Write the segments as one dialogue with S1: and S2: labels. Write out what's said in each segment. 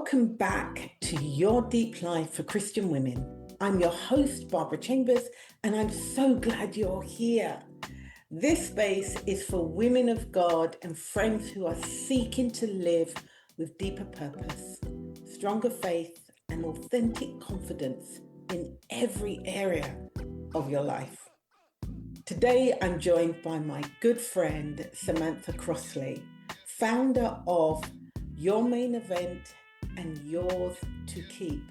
S1: Welcome back to Your Deep Life for Christian Women. I'm your host, Barbara Chambers, and I'm so glad you're here. This space is for women of God and friends who are seeking to live with deeper purpose, stronger faith, and authentic confidence in every area of your life. Today, I'm joined by my good friend, Samantha Crossley, founder of Your Main Event and Yours to Keep.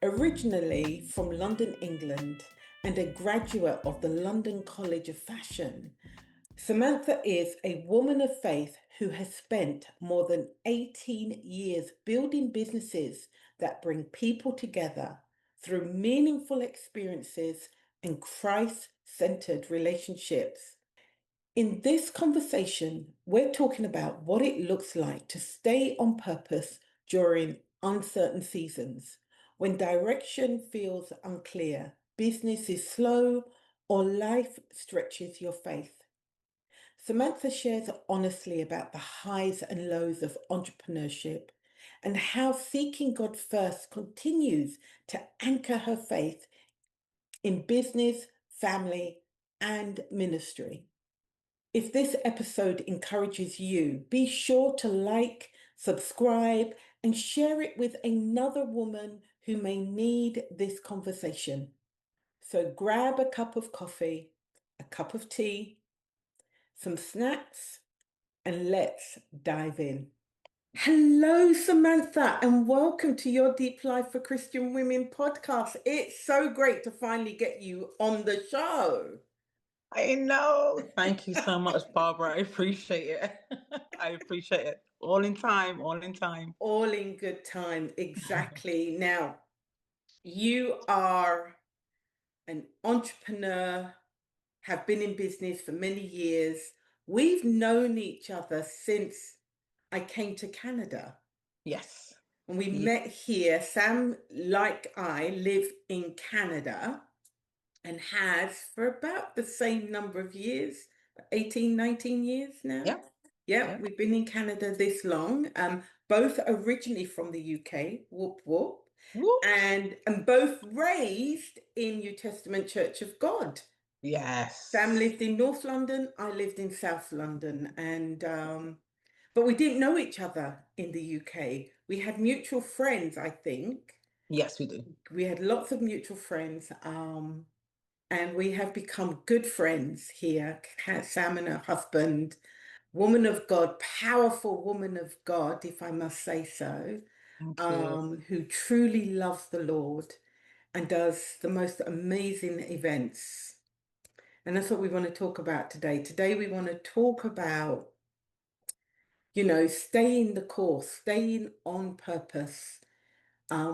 S1: Originally from London, England, and a graduate of the London College of Fashion, Samantha is a woman of faith who has spent more than 18 years building businesses that bring people together through meaningful experiences and Christ-centered relationships. In this conversation, we're talking about what it looks like to stay on purpose during uncertain seasons, when direction feels unclear, business is slow, or life stretches your faith. Samantha shares honestly about the highs and lows of entrepreneurship and how seeking God first continues to anchor her faith in business, family, and ministry. If this episode encourages you, be sure to like, subscribe, and share it with another woman who may need this conversation. So grab a cup of coffee, a cup of tea, some snacks, and let's dive in. Hello, Samantha, and welcome to Your Deep Life for Christian Women podcast. It's so great to finally get you on the show.
S2: I know. Thank you so much, Barbara. I appreciate it. I appreciate it. All in time, all in time.
S1: All in good time, exactly. Now, you are an entrepreneur, have been in business for many years. We've known each other since I came to Canada.
S2: Yes.
S1: And we met here. Sam, like I, live in Canada and has for about the same number of years, 18, 19 years now.
S2: Yeah.
S1: We've been in Canada this long. Both originally from the UK, whoop whoop, and both raised in New Testament Church of God.
S2: Yes.
S1: Sam lived in North London, I lived in South London, and but we didn't know each other in the UK. We had mutual friends, I think.
S2: Yes, we do.
S1: We had lots of mutual friends, and we have become good friends here. Sam and her husband, woman of God, powerful woman of God, if I must say so, who truly loves the Lord and does the most amazing events. And that's what we want to talk about today. Today we want to talk about, staying the course, staying on purpose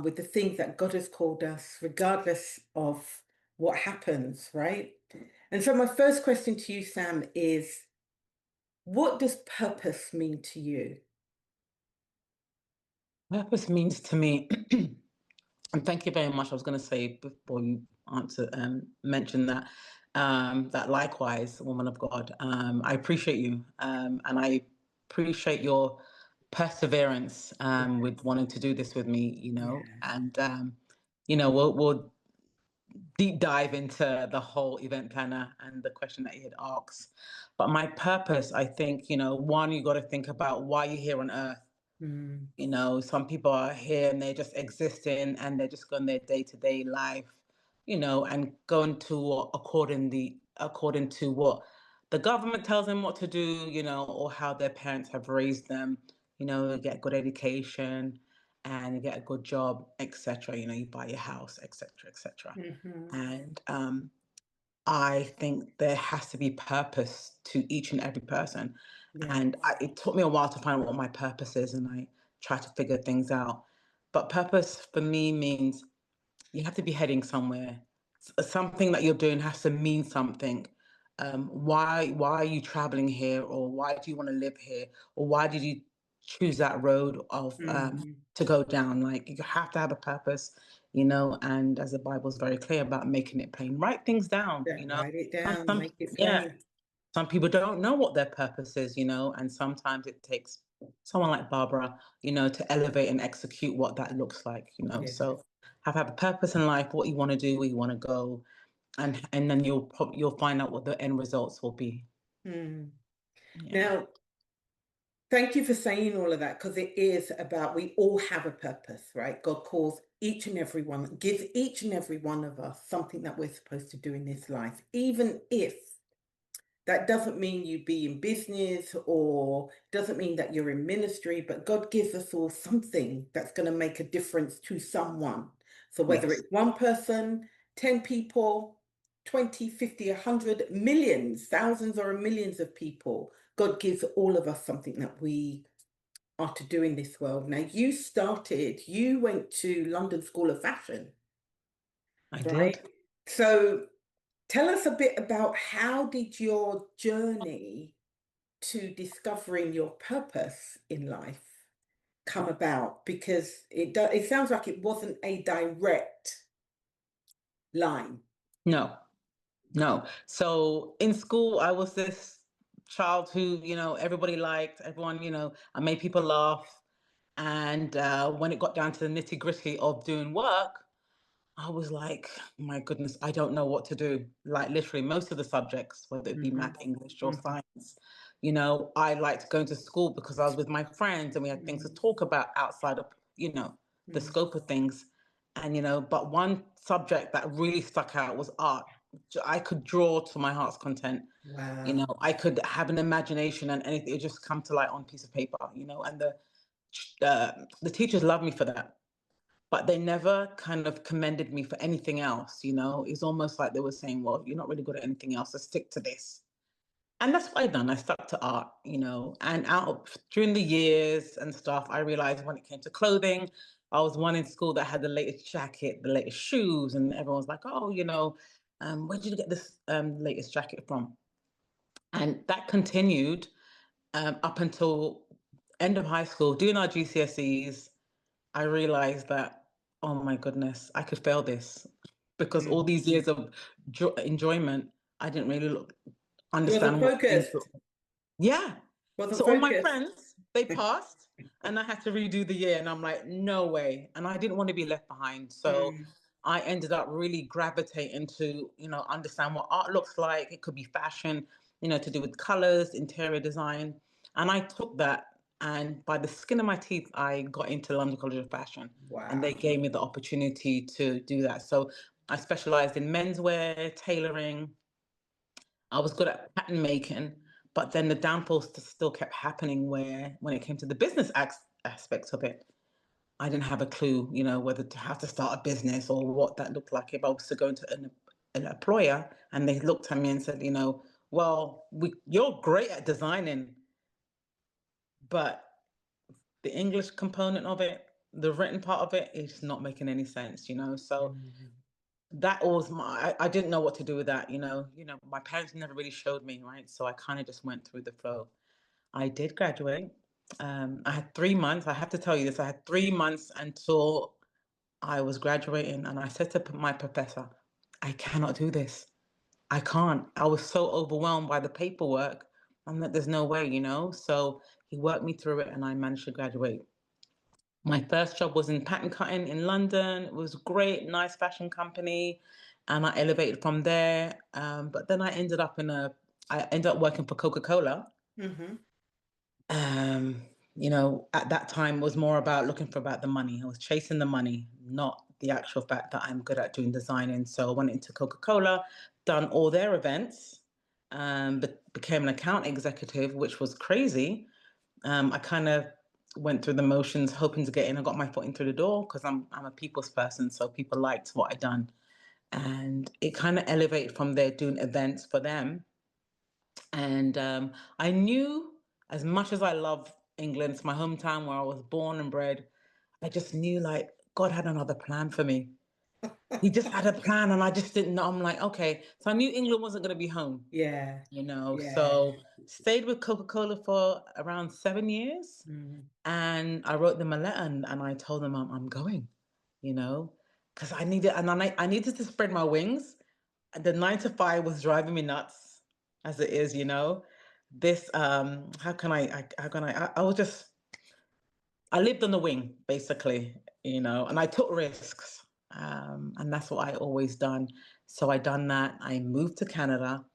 S1: with the things that God has called us, regardless of what happens, right? And so my first question to you, Sam, is what does purpose mean to you?
S2: Purpose means to me, and thank you very much. I was going to say before you mention that, that likewise, woman of God, I appreciate you, and I appreciate your perseverance with wanting to do this with me, and we'll deep dive into the whole event planner and the question that you had asked. But my purpose, I think, one, you got to think about why you're here on earth. Some people are here and they're just existing and they're just going their day-to-day life, and going to according to what the government tells them what to do, or how their parents have raised them, get good education and you get a good job, etc. You buy your house, etc. And I think there has to be purpose to each and every person. And it took me a while to find out what my purpose is, and I try to figure things out. But purpose for me means you have to be heading somewhere. Something that you're doing has to mean something. Why are you traveling here, or why do you want to live here, or why did you choose that road of to go down? Like, you have to have a purpose, and as the Bible's very clear about making it plain, write things down.
S1: Write it down, make it plain.
S2: Some people don't know what their purpose is, and sometimes it takes someone like Barbara, to elevate and execute what that looks like,
S1: Yeah.
S2: So have a purpose in life, what you want to do, where you want to go, and then you'll find out what the end results will be.
S1: Mm.
S2: Yeah.
S1: Now, thank you for saying all of that, because it is about, we all have a purpose, right? God calls each and every one, gives each and every one of us something that we're supposed to do in this life, even if that doesn't mean you be in business or doesn't mean that you're in ministry, but God gives us all something that's going to make a difference to someone. So whether
S2: Yes.
S1: it's one person, 10 people, 20, 50, 100, millions, thousands or millions of people, God gives all of us something that we are to do in this world. Now, you went to London School of Fashion,
S2: I
S1: right?
S2: did.
S1: So tell us a bit about, how did your journey to discovering your purpose in life come about? Because it sounds like it wasn't a direct line.
S2: No, no. So in school, I was this child who, everybody liked, everyone, I made people laugh. And when it got down to the nitty gritty of doing work, I was like, my goodness, I don't know what to do. Like literally most of the subjects, whether it be
S1: Hmm.
S2: math, English, or
S1: Hmm.
S2: science, I liked going to school because I was with my friends and we had things to talk about outside of, the
S1: Hmm.
S2: scope of things. And, but one subject that really stuck out was art. I could draw to my heart's content.
S1: Wow.
S2: I could have an imagination and anything, it just come to light on a piece of paper, and the teachers loved me for that, but they never kind of commended me for anything else. It's almost like they were saying, well, you're not really good at anything else, so stick to this. And that's what I done. I stuck to art, and during the years and stuff, I realized when it came to clothing, I was one in school that had the latest jacket, the latest shoes, and everyone's like, oh, where did you get this latest jacket from? And that continued up until end of high school, doing our GCSEs. I realized that, oh my goodness, I could fail this because all
S1: Mm.
S2: these years of enjoyment, I didn't really
S1: You wasn't
S2: understand what things.
S1: focused.
S2: Yeah.
S1: Wasn't
S2: So all my
S1: focused.
S2: friends, they passed and I had to redo the year. And I'm like, no way. And I didn't want to be left behind. So
S1: Mm.
S2: I ended up really gravitating to, understand what art looks like. It could be fashion, to do with colors, interior design. And I took that, and by the skin of my teeth, I got into London College of Fashion. And they
S1: Wow.
S2: gave me the opportunity to do that. So I specialized in menswear, tailoring. I was good at pattern making, but then the downfall still kept happening where when it came to the business aspects of it, I didn't have a clue, whether to how to start a business or what that looked like if I was to go into an employer and they looked at me and said, well, you're great at designing, but the English component of it, the written part of it is not making any sense, So
S1: Mm.
S2: that was I didn't know what to do with that, my parents never really showed me, right? So I kind of just went through the flow. I did graduate. I had 3 months. I have to tell you this. I had 3 months until I was graduating, and I said to my professor, I cannot do this. I can't. I was so overwhelmed by the paperwork. I'm like, there's no way, So he worked me through it, and I managed to graduate. My first job was in pattern cutting in London. It was great, nice fashion company, and I elevated from there. But then I ended up working for Coca-Cola.
S1: Mm-hmm.
S2: At that time was more about looking for about the money. I was chasing the money, not the actual fact that I'm good at doing designing. So I went into Coca-Cola, done all their events, but became an account executive, which was crazy. I kind of went through the motions, hoping to get in. I got my foot in through the door because I'm a people's person, so people liked what I done, and it kind of elevated from there, doing events for them. And I knew, as much as I love England, it's my hometown where I was born and bred, I just knew like God had another plan for me. He just had a plan and I just didn't know. I'm like, okay. So I knew England wasn't going to be home,
S1: Yeah. Yeah.
S2: So stayed with Coca-Cola for around 7 years.
S1: Mm.
S2: And I wrote them a letter and I told them I'm going, you know, because I needed, and I needed to spread my wings. The 9 to 5 was driving me nuts. as it is, you know. This I was just, I lived on the wing, basically, you know, and I took risks. And that's what I always done. So I done that. I moved to Canada,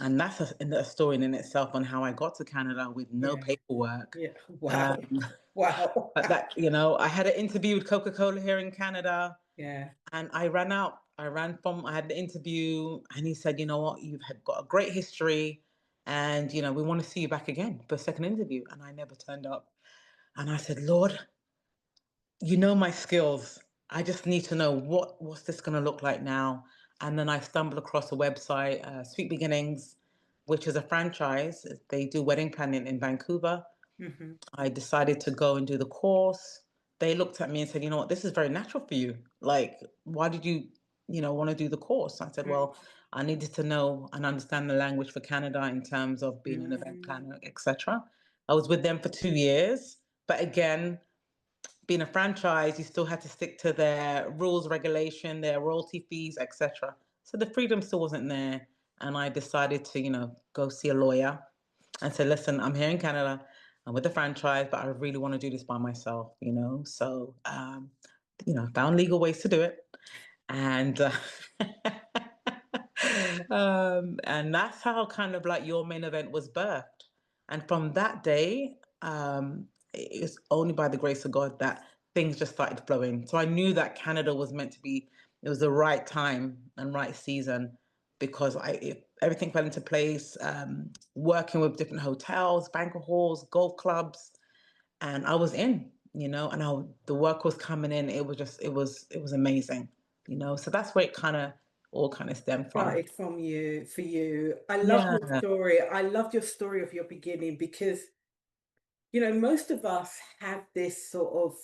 S2: and that's a story in itself on how I got to Canada with no
S1: Yeah.
S2: paperwork.
S1: Yeah. Wow.
S2: Um,
S1: Wow.
S2: but that, you know, I had an interview with Coca-Cola here in Canada,
S1: Yeah.
S2: and I ran out. I had the interview, and he said, you know what, got a great history, and, you know, we want to see you back again for a second interview. And I never turned up. And I said, Lord, you know my skills. I just need to know what's this going to look like now. And then I stumbled across a website, Sweet Beginnings, which is a franchise. They do wedding planning in Vancouver.
S1: Hmm.
S2: I decided to go and do the course. They looked at me and said, you know what, this is very natural for you. Like, why did you, you know, want to do the course? I said, well, I needed to know and understand the language for Canada in terms of being an event
S1: Mm.
S2: planner, etc. I was with them for 2 years, but again, being a franchise, you still had to stick to their rules, regulation, their royalty fees, etc. So the freedom still wasn't there. And I decided to, you know, go see a lawyer and say, listen, I'm here in Canada, I'm with the franchise, but I really want to do this by myself, you know? So, you know, found legal ways to do it. And, and that's how kind of like Your Main Event was birthed. And from that day, it was only by the grace of God that things just started flowing. So I knew that Canada was meant to be, it was the right time and right season, because everything fell into place. Working with different hotels, banquet halls, golf clubs, and I was in, you know, and the work was coming in. It was just, it was amazing, you know. So that's where it kind of all kind of stemmed from.
S1: Started from you for you. I love your
S2: Yeah,
S1: story. I loved your story of your beginning because, you know, most of us have this sort of,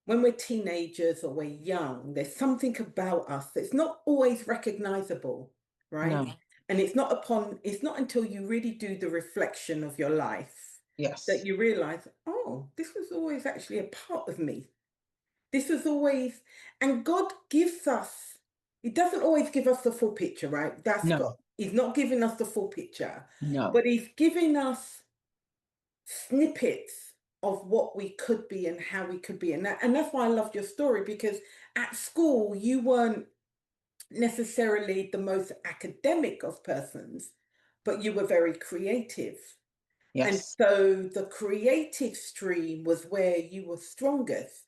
S1: when we're teenagers or we're young, there's something about us that's not always recognizable, right?
S2: no,
S1: And it's not until you really do the reflection of your life that
S2: yes,
S1: you realize, oh, this was always actually a part of me. This was always, and God gives us, He doesn't always give us the full picture, right? That's God.
S2: no,
S1: He's not giving us the full picture,
S2: no,
S1: but He's giving us snippets of what we could be and how we could be. And that's why I loved your story, because at school you weren't necessarily the most academic of persons, but you were very creative. And
S2: yes,
S1: so the creative stream was where you were strongest.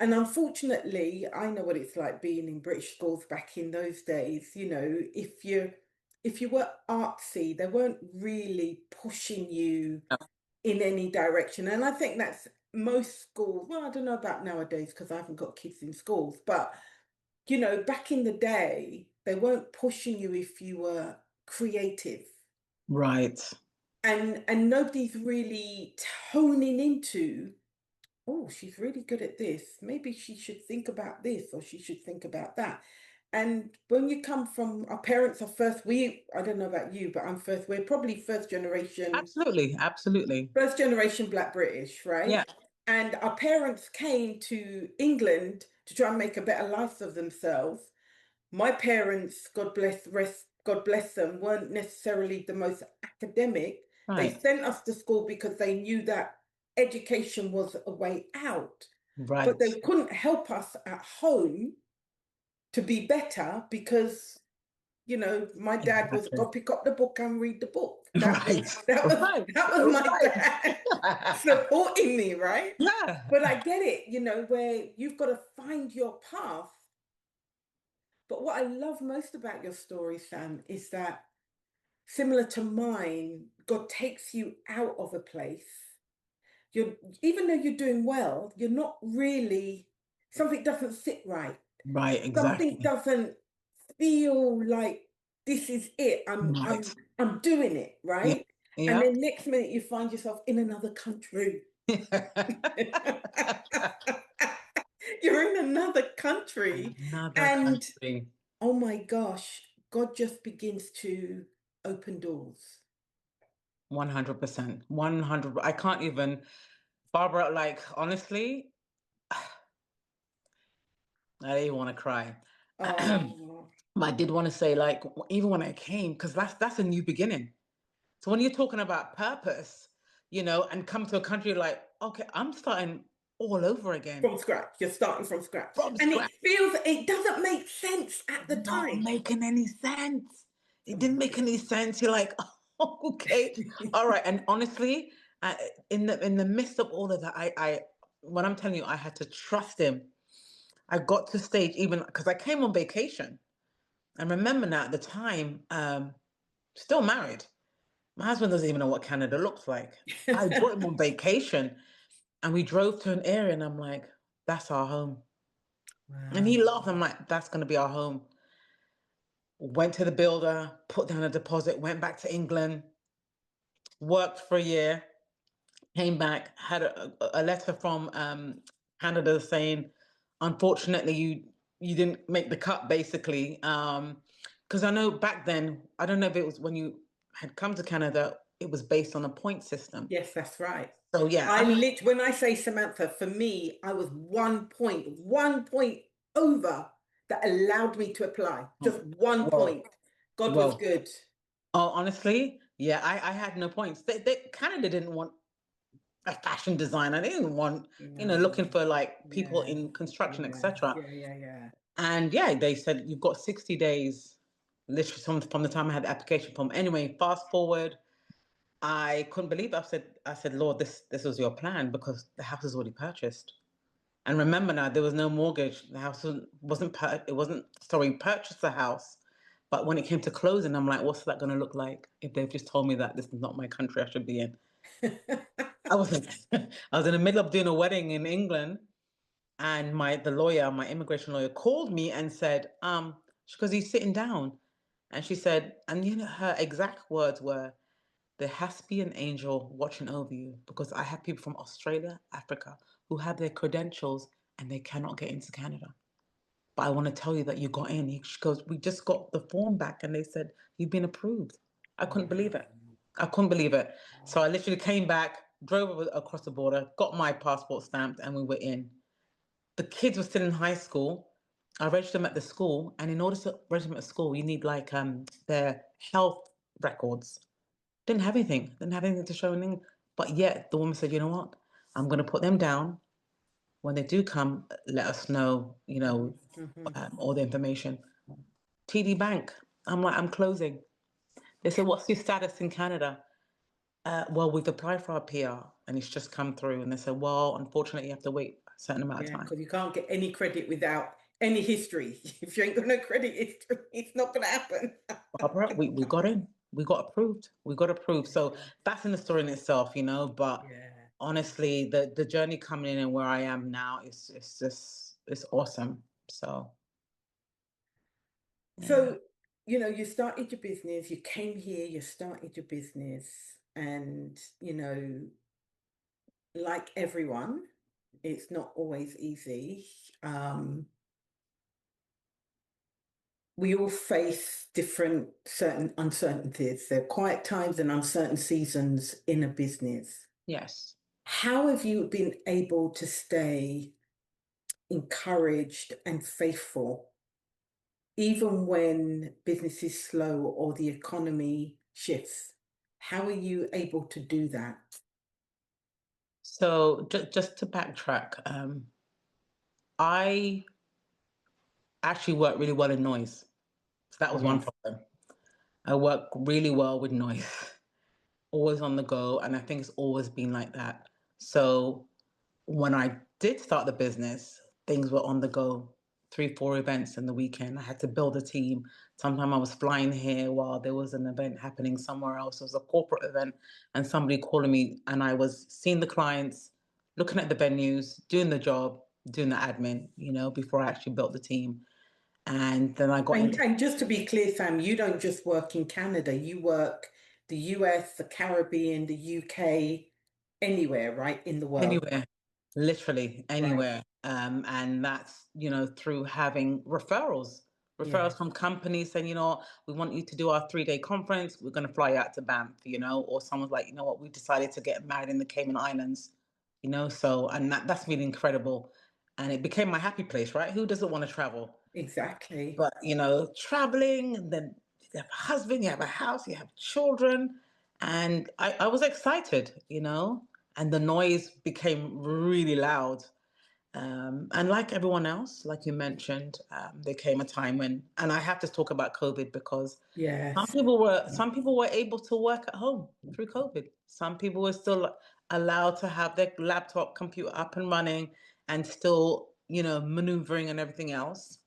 S1: And unfortunately, I know what it's like being in British schools back in those days. You know, if you were artsy, they weren't really pushing you
S2: no,
S1: in any direction. And I think that's most schools. Well, I don't know about nowadays because I haven't got kids in schools, but you know, back in the day, they weren't pushing you if you were creative.
S2: right,
S1: And nobody's really toning into, oh, she's really good at this. Maybe she should think about this or she should think about that. And when you come from, our parents are I don't know about you, but we're probably
S2: absolutely, absolutely,
S1: first generation Black British, right?
S2: yeah,
S1: And our parents came to England to try and make a better life of themselves. My parents, God bless them, weren't necessarily the most academic. They
S2: right,
S1: sent us to school because they knew that education was a way out, but
S2: right,
S1: they couldn't help us at home to be better because, you know, my dad was
S2: exactly,
S1: go pick up the book and read the book.
S2: right, right,
S1: That was my dad
S2: right,
S1: supporting me, right?
S2: yeah,
S1: But I get it, you know, where you've got to find your path. But what I love most about your story, Sam, is that similar to mine, God takes you out of a place. You're Even though you're doing well, you're not really, something doesn't sit right.
S2: right,
S1: Something
S2: exactly,
S1: doesn't feel like this is it.
S2: right,
S1: I'm doing it,
S2: yeah,
S1: right? And
S2: yeah.
S1: then next minute you find yourself in another country. You're in another country,
S2: Another
S1: and
S2: country.
S1: oh my gosh, God just begins to open doors.
S2: 100%. 100. I can't even, Barbara, like, honestly, I don't even want to cry.
S1: Oh,
S2: But I did want to say, like, even when I came, because that's a new beginning. So when you're talking about purpose, and come to a country like, okay, I'm starting all over again
S1: From scratch. You're starting from scratch.
S2: from
S1: And
S2: scratch.
S1: it doesn't make sense at the
S2: Not
S1: time.
S2: making any sense. It
S1: Oh
S2: didn't
S1: my
S2: make any sense. You're like, oh, okay, all right. And honestly, in the midst of all of that, I when I'm telling you, I had to trust him. I got to stage even because I came on vacation. And remember now at the time, still married. My husband doesn't even know what Canada looks like. I brought him on vacation and we drove to an area and I'm like, that's our home. And
S1: Wow.
S2: he laughed. I'm like, that's going to be our home. Went to the builder, put down a deposit, went back to England, worked for a year, came back, had a letter from Canada saying, unfortunately, you didn't make the cut, basically. Because I know back then, I don't know if it was when you had come to Canada, it was based on a point system.
S1: Yes, that's right.
S2: So yeah, I mean,
S1: When I say Samantha, for me, I was 1 point over that allowed me to apply. Just one
S2: well,
S1: point. God was
S2: well,
S1: good.
S2: oh, honestly, yeah, I had no points. Canada didn't want a fashion designer. They didn't want,
S1: No.
S2: looking for like people
S1: Yeah.
S2: in construction,
S1: Yeah.
S2: etc.
S1: Yeah. Yeah. Yeah.
S2: And yeah, they said you've got 60 days, literally from the time I had the application form. Anyway, fast forward, I couldn't believe it. I said, Lord, this was your plan because the house is already purchased. And remember now, there was no mortgage. The house purchased the house. But when it came to closing, I'm like, what's that going to look like if they've just told me that this is not my country I should be in? I was I was in the middle of doing a wedding in England, and my immigration lawyer, called me and said, because he's sitting down, and she said, and her exact words were, there has to be an angel watching over you because I have people from Australia, Africa, who have their credentials and they cannot get into Canada. But I want to tell you that you got in. She goes, we just got the form back and they said, you've been approved. I couldn't believe it. I couldn't believe it. So I literally came back, drove across the border, got my passport stamped, and we were in. The kids were still in high school. I registered them at the school. And in order to register them at school, you need like their health records. Didn't have anything to show anything. But yet the woman said, you know what? I'm going to put them down. When they do come, let us know,
S1: Mhm.
S2: all the information. TD Bank. I'm like, I'm closing. They said, what's your status in Canada? Well, we've applied for our PR and it's just come through. And they said, well, unfortunately, you have to wait a certain amount of
S1: Yeah,
S2: time.
S1: because you can't get any credit without any history. If you ain't got no credit history, it's not going to happen.
S2: Barbara, we got in. We got approved. We got approved. So that's in the story in itself, but
S1: Yeah.
S2: honestly, the journey coming in and where I am now is just it's awesome. So yeah.
S1: So, you started your business, you came here, you started your business, and, like everyone, it's not always easy. We all face different certain uncertainties. There are quiet times and uncertain seasons in a business.
S2: Yes.
S1: How have you been able to stay encouraged and faithful, even when business is slow or the economy shifts? How are you able to do that?
S2: So just to backtrack, I actually work really well in noise. So that was one
S1: Yes.
S2: problem. I work really well with noise, always on the go, and I think it's always been like that. So when I did start the business, things were on the go. 3, 4 events in the weekend. I had to build a team. Sometimes I was flying here while there was an event happening somewhere else. It was a corporate event, and somebody calling me, and I was seeing the clients, looking at the venues, doing the job, doing the admin, before I actually built the team. And then I got into
S1: And just to be clear, Sam, you don't just work in Canada, you work the US, the Caribbean, the UK, anywhere, right, in the world.
S2: anywhere, literally
S1: Right.
S2: anywhere. And that's, through having referrals
S1: Yeah.
S2: from companies saying, we want you to do our 3-day conference. We're going to fly you out to Banff, or someone's like, you know what, we decided to get married in the Cayman Islands, so, and that's been incredible. And it became my happy place, right? Who doesn't want to travel?
S1: Exactly.
S2: But, traveling, and then you have a husband, you have a house, you have children. And I was excited, and the noise became really loud. And like everyone else, like you mentioned, there came a time when, and I have to talk about COVID because some
S1: Yes.
S2: people were some people were able to work at home through COVID. Some people were still allowed to have their laptop computer up and running and still, maneuvering and everything else.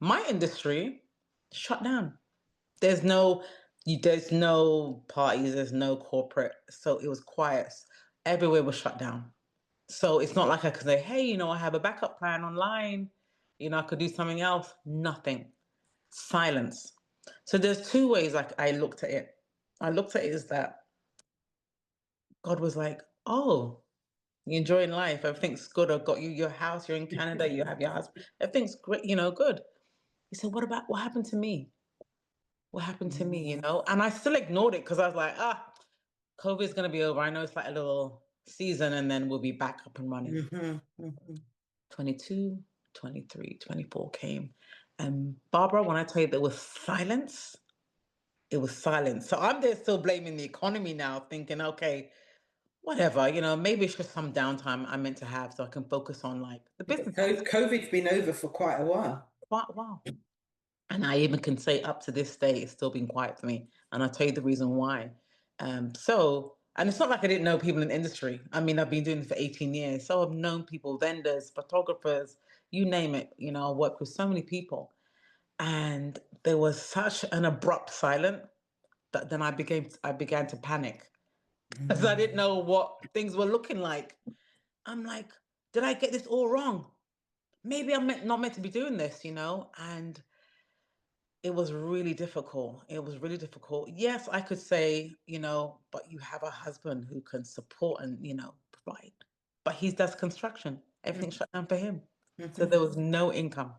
S2: My industry shut down. There's no parties, there's no corporate, so it was quiet. Everywhere was shut down. So it's not like I could say, hey, I have a backup plan online. I could do something else. Nothing. Silence. So there's two ways I looked at it. I looked at it as that God was like, oh, you're enjoying life. Everything's good. I've got you your house. You're in Canada. You have your husband. Everything's great, good. He said, what happened to me? What happened to me, And I still ignored it because I was like, COVID's going to be over. I know it's like a little season and then we'll be back up and running.
S1: Mm-hmm. Mm-hmm.
S2: 22, 23, 24 came. And Barbara, when I tell you there was silence, it was silence. So I'm there still blaming the economy now, thinking, okay, whatever, maybe it's just some downtime I meant to have so I can focus on like the
S1: Yeah, but
S2: business aspect.
S1: COVID's been over for quite a while.
S2: Quite wow. And I even can say up to this day, it's still been quiet for me. And I'll tell you the reason why. And it's not like I didn't know people in the industry. I mean, I've been doing this for 18 years. So I've known people, vendors, photographers, you name it. I work with so many people. And there was such an abrupt silence that then I began to panic because I didn't know what things were looking like. I'm like, did I get this all wrong? Maybe not meant to be doing this, And it was really difficult. It was really difficult. Yes, I could say, but you have a husband who can support and, provide. But he does construction. Everything shut down for him. So
S1: Mm-hmm.
S2: there was no income,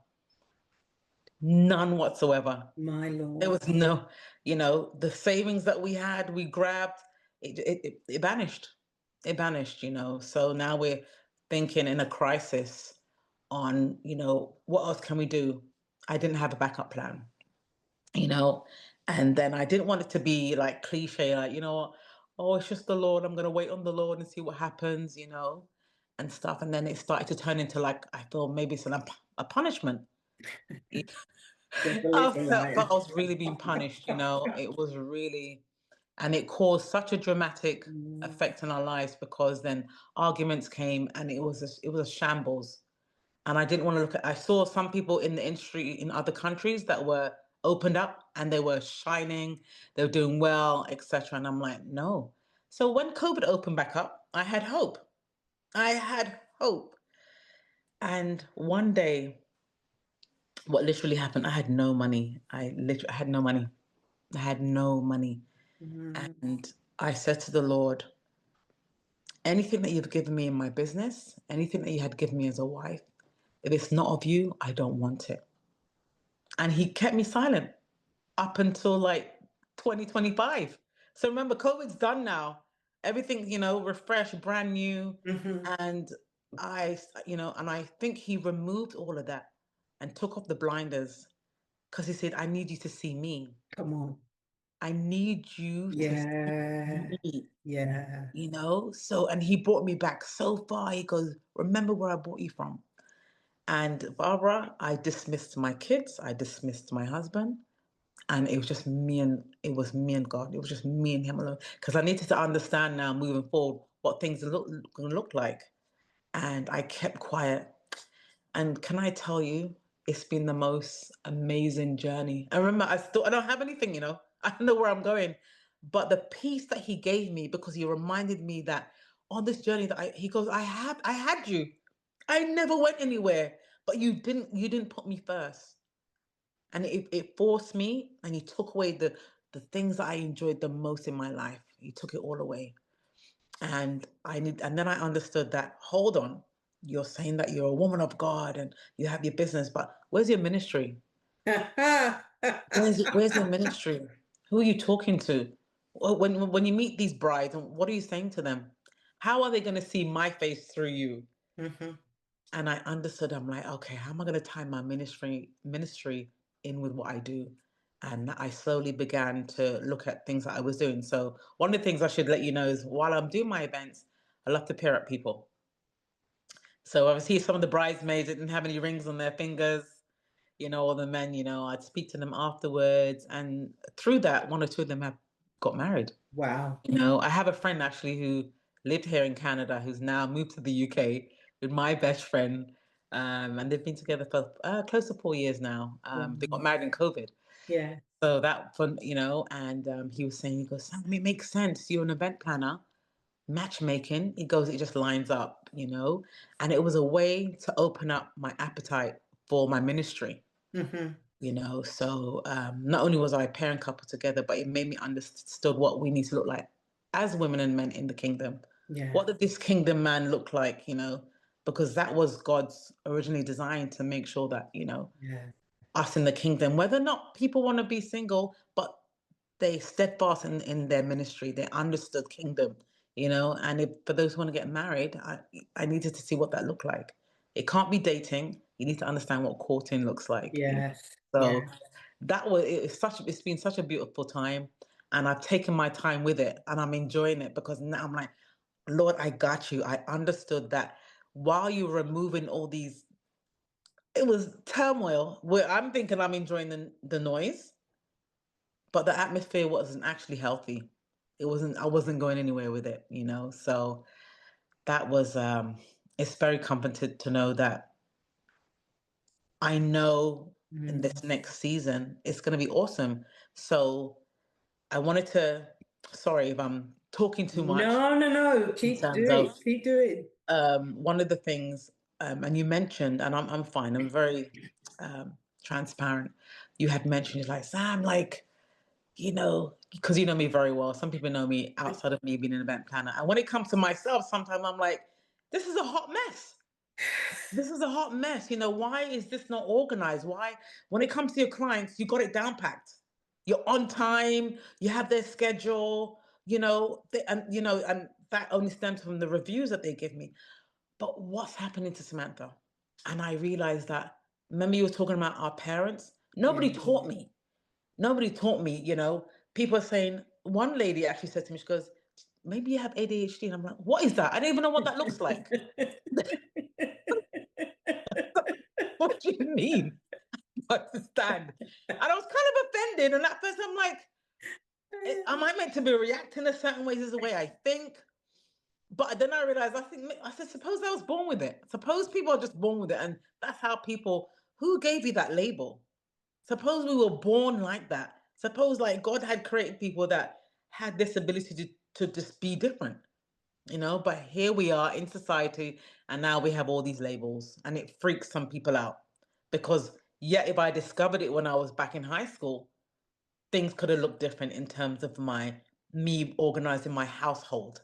S2: none whatsoever.
S1: My
S2: There
S1: Lord.
S2: was no, the savings that we had, we grabbed, it vanished. It vanished, So now we're thinking in a crisis on, what else can we do? I didn't have a backup plan, you know, and then I didn't want it to be like cliche, like, oh, it's just the Lord. I'm going to wait on the Lord and see what happens, and stuff. And then it started to turn into like, I thought maybe it's a punishment.
S1: Devil
S2: I
S1: is a
S2: felt I
S1: liar.
S2: was really being punished, It was really, and it caused such a dramatic
S1: Mm.
S2: effect in our lives because then arguments came and it was a shambles. And I didn't want to I saw some people in the industry in other countries that were opened up and they were shining, they were doing well, etc. And I'm like, no. So when COVID opened back up, I had hope. I had hope. And one day, what literally happened, I had no money. I had no money. I had no money.
S1: Mm.
S2: And I said to the Lord, anything that you've given me in my business, anything that you had given me as a wife, if it's not of you, I don't want it. And he kept me silent up until like 2025. So remember, COVID's done now. Everything, refreshed, brand new.
S1: Mm-hmm.
S2: And I think he removed all of that and took off the blinders because he said, I need you to see me.
S1: Come on.
S2: I need you to see
S1: Yeah.
S2: me,
S1: Yeah.
S2: So, and he brought me back so far. He goes, remember where I brought you from. And Barbara, I dismissed my kids, I dismissed my husband, and it was me and God. It was just me and him alone. Because I needed to understand now moving forward what things gonna look like. And I kept quiet. And can I tell you, it's been the most amazing journey. I remember I don't have anything, I don't know where I'm going. But the peace that he gave me because he reminded me that on this journey he goes, I had you. I never went anywhere, but you didn't put me first. And it forced me and he took away the things that I enjoyed the most in my life. He took it all away. And then I understood that, hold on, you're saying that you're a woman of God and you have your business, but where's your ministry? Where's your ministry? Who are you talking to? When you meet these brides, what are you saying to them? How are they going to see my face through you?
S1: Mm-hmm.
S2: and I understood. I'm like, okay, how am I going to tie my ministry in with what I do? And I slowly began to look at things that I was doing. So one of the things I should let you know is while I'm doing my events, I love to pair up people. So obviously some of the bridesmaids didn't have any rings on their fingers, or the men, I'd speak to them afterwards. And through that, one or two of them have got married.
S1: Wow.
S2: I have a friend actually who lived here in Canada who's now moved to the UK with my best friend. And they've been together for close to 4 years now. They got
S1: Wow.
S2: married in COVID.
S1: Yeah.
S2: So that fun, and he was saying, he goes, Sam, it makes sense. You're an event planner, matchmaking. He goes, it just lines up. And it was a way to open up my appetite for my ministry. So not only was I a parent couple together, but it made me understood what we need to look like as women and men in the kingdom.
S1: Yeah.
S2: What did this kingdom man look like, because that was God's originally designed to make sure that,
S1: Yeah.
S2: us in the kingdom, whether or not people want to be single, but they steadfast in their ministry, they understood kingdom, and if for those who want to get married, I needed to see what that looked like. It can't be dating. You need to understand what courting looks like.
S1: Yes.
S2: So
S1: Yeah.
S2: it's been such a beautiful time, and I've taken my time with it, and I'm enjoying it because now I'm like, Lord, I got you. I understood that while you were removing all these, it was turmoil where I'm thinking I'm enjoying the noise, but the atmosphere wasn't actually healthy. I wasn't going anywhere with it. So that was it's very comforted to know that I know in this next season it's going to be awesome. So I wanted to, sorry if I'm talking too much
S1: No.
S2: in
S1: Keep
S2: terms
S1: doing.
S2: of
S1: Keep doing.
S2: one of the things, and you mentioned, and I'm fine. I'm very transparent. You had mentioned, like, Sam, like, because you know me very well. Some people know me outside of me being an event planner. And when it comes to myself, sometimes I'm like, this is a hot mess. This is a hot mess. Why is this not organized? Why, when it comes to your clients, you got it down packed. You're on time. You have their schedule. And that only stems from the reviews that they give me. But what's happening to Samantha? And I realized that. Remember, you were talking about our parents.
S1: Yeah.
S2: Nobody taught me. Nobody taught me. People are saying. One lady actually said to me, she goes, "Maybe you have ADHD," and I'm like, "What is that? I don't even know what that looks like." What do you mean? I understand. And I was kind of offended. And at first I'm like, am I meant to be reacting a certain ways? Is the way I think? But then I realized, I said, suppose I was born with it. Suppose people are just born with it. And that's how who gave you that label? Suppose we were born like that. Suppose like God had created people that had this ability to just be different, but here we are in society, and now we have all these labels, and it freaks some people out because, yeah, if I discovered it when I was back in high school, things could have looked different in terms of me organizing my household,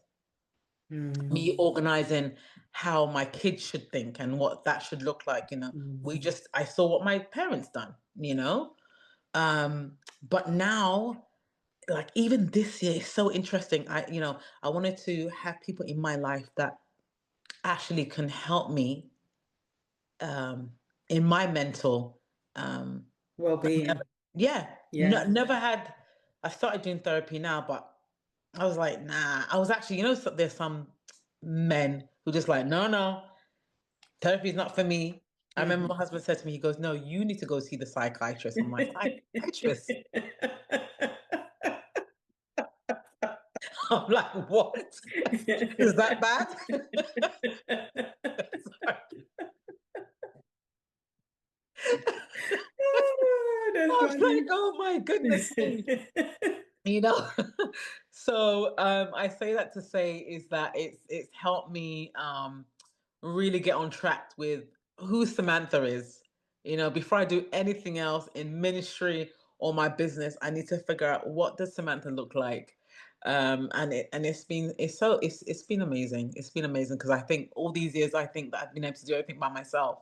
S2: me organizing how my kids should think and what that should look like. I saw what my parents done. But now, like, even this year is so interesting. I wanted to have people in my life that actually can help me in my mental um
S1: Well-being.
S2: yeah.
S1: Yeah.
S2: Never had. I started doing therapy now, but I was like, nah. I was actually, there's some men who just like, no, therapy is not for me. I remember my husband said to me, he goes, no, you need to go see the psychiatrist. I'm like, psychiatrist? I'm like, what? Is that bad? I
S1: That's
S2: was
S1: funny.
S2: like, oh my goodness me. you know so I say that to say is that it's helped me really get on track with who Samantha is. Before I do anything else in ministry or my business, I need to figure out, what does Samantha look like. It's been amazing. It's been amazing because I think all these years, I think that I've been able to do everything by myself,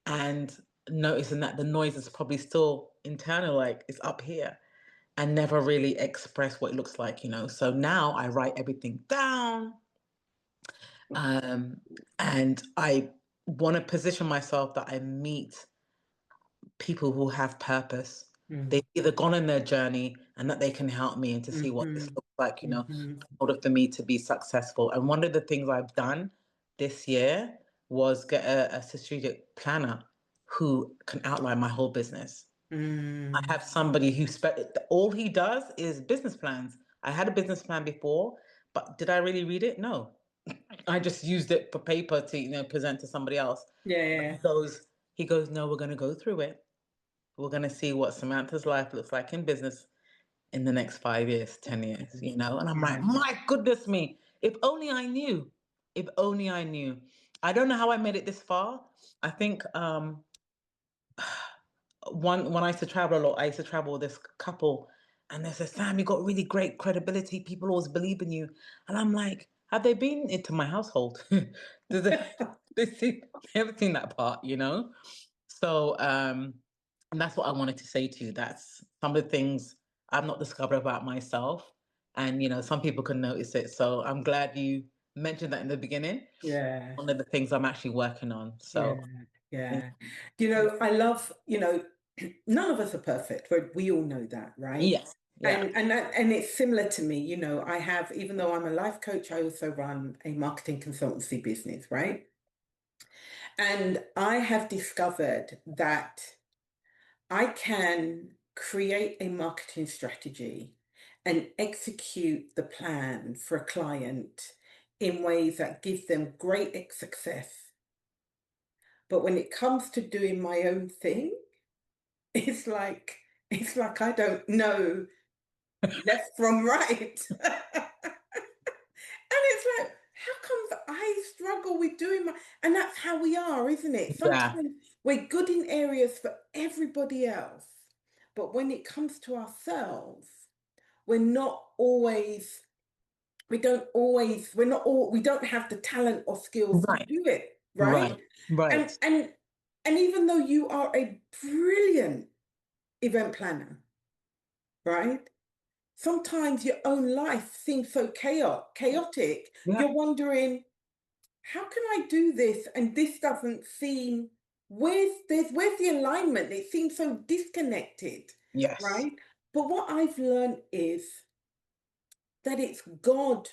S2: and noticing that the noise is probably still internal, like it's up here, and never really express what it looks like. So now I write everything down, and I want to position myself that I meet people who have purpose. They've either gone on their journey and that they can help me and to see what this
S1: Mm-hmm.
S2: looks like, in
S1: Mm-hmm.
S2: order for me to be successful. And one of the things I've done this year was get a strategic planner who can outline my whole business. I
S1: Mm.
S2: have somebody who all he does is business plans. I had a business plan before, but did I really read it? No. I just used it for paper to, present to somebody else. But
S1: Yeah.
S2: he goes, no, we're going to go through it. We're going to see what Samantha's life looks like in business in the next 5 years, 10 years, And I'm like,
S1: Yeah.
S2: my goodness me, if only I knew. If only I knew. I don't know how I made it this far. I think when I used to travel a lot, I used to travel with this couple, and they said, Sam, you got really great credibility. People always believe in you. And I'm like, have they been into my household? Do they haven't seen that part? So and that's what I wanted to say to you. That's some of the things I've not discovered about myself. And some people can notice it. So I'm glad you mentioned that in the beginning.
S1: Yeah.
S2: One of the things I'm actually working on.
S1: Yeah.
S2: So
S1: Yeah. I love, none of us are perfect. We all know that, right?
S2: yes, yeah,
S1: And it's similar to me. I have, even though I'm a life coach, I also run a marketing consultancy business, right? And I have discovered that I can create a marketing strategy and execute the plan for a client in ways that give them great success. But when it comes to doing my own thing, it's like I don't know left from right. And it's like, how comes I struggle with doing my, and that's how we are, isn't it?
S2: yeah,
S1: Sometimes we're good in areas for everybody else, but when it comes to ourselves, we're not always, we don't have the talent or skills to
S2: right,
S1: do it, right?
S2: right, right.
S1: And even though you are a brilliant event planner, right? Sometimes your own life seems so chaotic.
S2: Yeah,
S1: You're wondering, how can I do this? And this doesn't seem, where's the alignment? It seems so disconnected,
S2: yes,
S1: right? But what I've learned is that it's God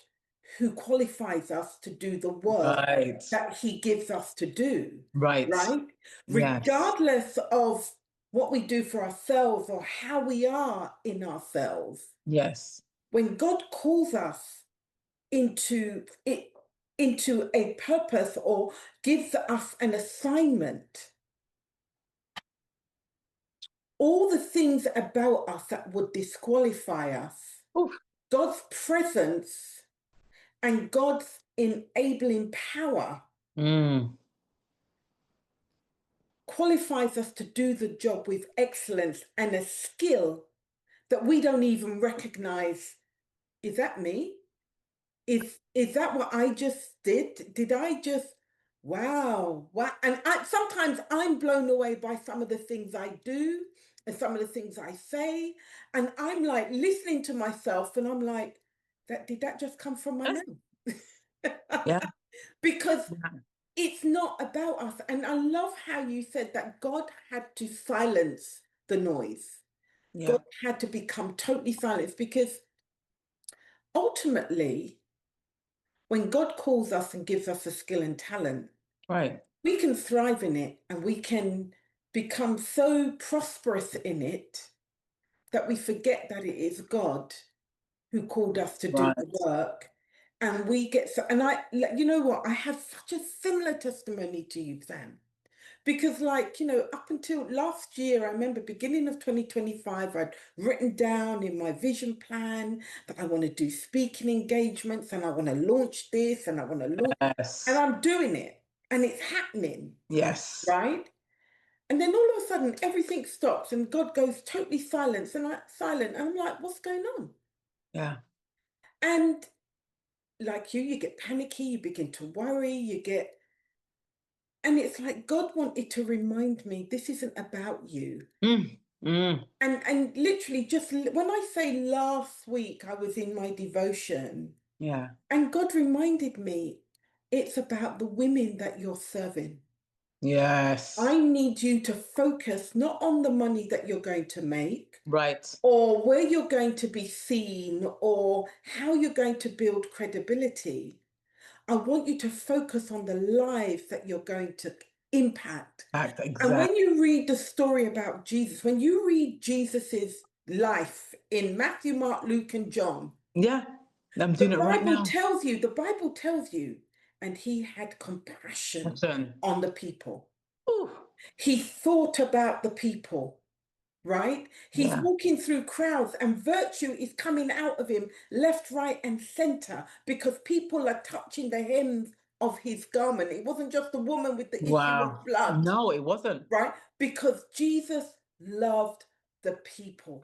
S1: who qualifies us to do the work
S2: right,
S1: that He gives us to do,
S2: right,
S1: right?
S2: yes,
S1: Regardless of what we do for ourselves or how we are in ourselves,
S2: yes,
S1: when God calls us into it, into a purpose, or gives us an assignment, all the things about us that would disqualify us,
S2: oof,
S1: God's presence and God's enabling power
S2: mm,
S1: qualifies us to do the job with excellence and a skill that we don't even recognize. Is that me? Is that what I just did? Did I just, wow, wow? And sometimes I'm blown away by some of the things I do and some of the things I say. And I'm like listening to myself and I'm like, did that just come from my
S2: yes,
S1: mouth?
S2: yeah,
S1: Because
S2: yeah,
S1: it's not about us. And I love how you said that God had to silence the noise.
S2: yeah,
S1: God had to become totally silenced because ultimately, when God calls us and gives us a skill and talent,
S2: right,
S1: we can thrive in it and we can become so prosperous in it that we forget that it is God who called us to do the
S2: right,
S1: work. And we get so, and you know what? I have such a similar testimony to you, Sam. Because, up until last year, I remember beginning of 2025, I'd written down in my vision plan that I want to do speaking engagements and I want to launch this and I want to launch, and
S2: yes,
S1: I'm doing it and it's happening,
S2: yes,
S1: right? And then all of a sudden, everything stops and God goes totally silent. And I'm like, what's going on?
S2: yeah,
S1: And like you get panicky, you begin to worry, and it's like God wanted to remind me this isn't about you.
S2: mm, mm,
S1: And literally, just when I say last week, I was in my devotion,
S2: yeah,
S1: and God reminded me it's about the women that you're serving.
S2: Yes.
S1: I need you to focus not on the money that you're going to make
S2: Right.
S1: or where you're going to be seen or how you're going to build credibility. I want you to focus on the lives that you're going to impact. And when
S2: Exactly.
S1: you read the story about Jesus, when you read Jesus's life in Matthew, Mark, Luke, and John,
S2: Yeah. I'm
S1: the
S2: doing it right
S1: Bible
S2: now.
S1: tells you, the Bible tells you, and he had compassion
S2: Listen.
S1: on the people.
S2: Ooh.
S1: He thought about the people, right? He's
S2: Yeah.
S1: walking through crowds and virtue is coming out of him left, right, and center because people are touching the hems of his garment. It wasn't just the woman with the issue of
S2: Wow.
S1: blood,
S2: No, it wasn't.
S1: right? Because Jesus loved the people.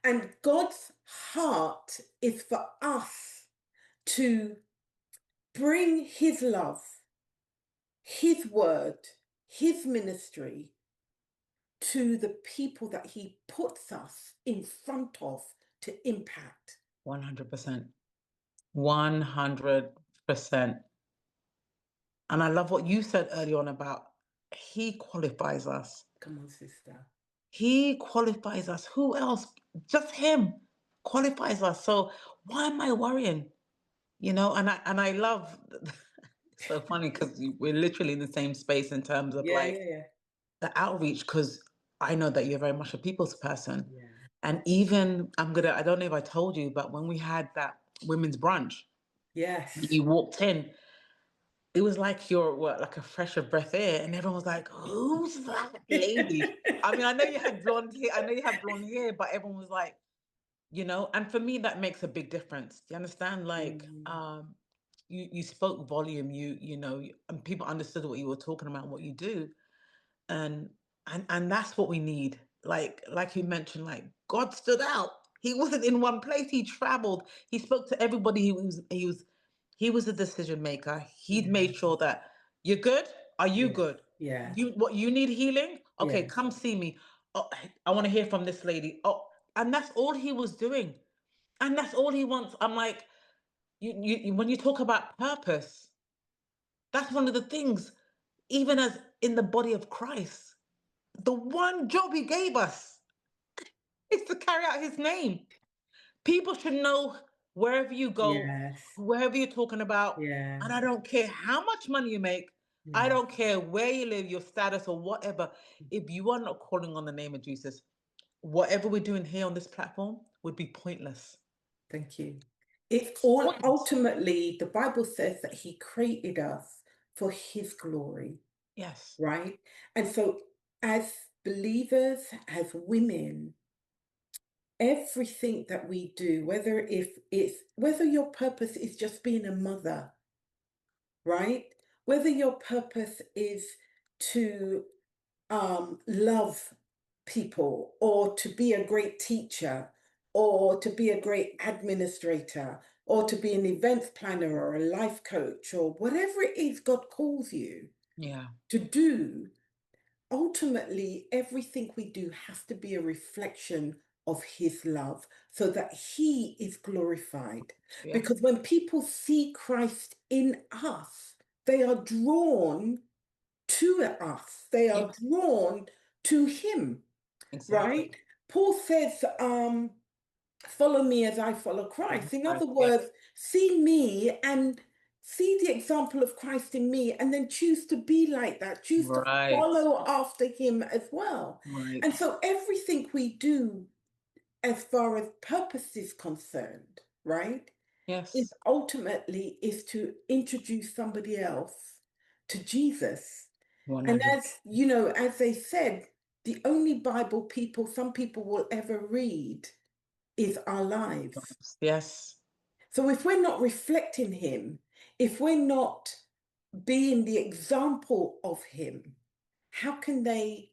S1: And God's heart is for us to bring his love, his word, his ministry to the people that he puts us in front of to impact.
S2: 100%. 100%. And I love what you said earlier on about he qualifies us.
S1: Come on, sister.
S2: He qualifies us. Who else? Just him qualifies us. So why am I worrying? And I love it's so funny because we're literally in the same space in terms of
S1: Yeah,
S2: like
S1: yeah, yeah.
S2: the outreach, because I know that you're very much a people's person.
S1: Yeah.
S2: And even I don't know if I told you, but when we had that women's brunch,
S1: Yes.
S2: you walked in, it was like you're like a fresh of breath air, and everyone was like, "Who's that lady?" I mean, I know you had blonde hair, but everyone was like, and for me that makes a big difference. Do you understand? Like,
S1: Mm,
S2: you spoke volume, and people understood what you were talking about, what you do, and and that's what we need. Like you mentioned, like God stood out. He wasn't in one place. He traveled. He spoke to everybody. He was a decision maker. He'd
S1: yeah.
S2: made sure that you're good. Are you
S1: Yeah.
S2: good?
S1: Yeah.
S2: You need healing? Okay,
S1: Yeah.
S2: come see me. Oh, I want to hear from this lady. Oh, and that's all he was doing. And that's all he wants. I'm like, when you talk about purpose, that's one of the things, even as in the body of Christ, the one job he gave us is to carry out his name. People should know wherever you go,
S1: Yes.
S2: wherever you're talking about.
S1: Yeah.
S2: And I don't care how much money you make. I
S1: Yeah.
S2: don't care where you live, your status, or whatever. If you are not calling on the name of Jesus, whatever we're doing here on this platform would be pointless.
S1: Thank you. It's all
S2: Pointless.
S1: ultimately, the Bible says that he created us for his glory,
S2: Yes.
S1: right? And so, as believers, as women, everything that we do, whether your purpose is just being a mother, right? Whether your purpose is to love people or to be a great teacher or to be a great administrator or to be an events planner or a life coach or whatever it is God calls you
S2: Yeah.
S1: to do, ultimately everything we do has to be a reflection of his love so that he is glorified.
S2: Yeah.
S1: Because when people see Christ in us, they are drawn to us. They are
S2: Yeah.
S1: drawn to him,
S2: Exactly.
S1: right? Paul says, follow me as I follow Christ. In
S2: Right.
S1: other
S2: Yeah.
S1: words, see me and see the example of Christ in me and then choose to be like that, choose to
S2: Right.
S1: follow after him as well. And
S2: Right.
S1: so everything we do as far as purpose is concerned, right, is
S2: Yes.
S1: ultimately is to introduce somebody else to Jesus. And
S2: 100.
S1: as you know, as they said, the only Bible some people will ever read is our lives.
S2: Yes.
S1: So if we're not reflecting him, if we're not being the example of him, how can they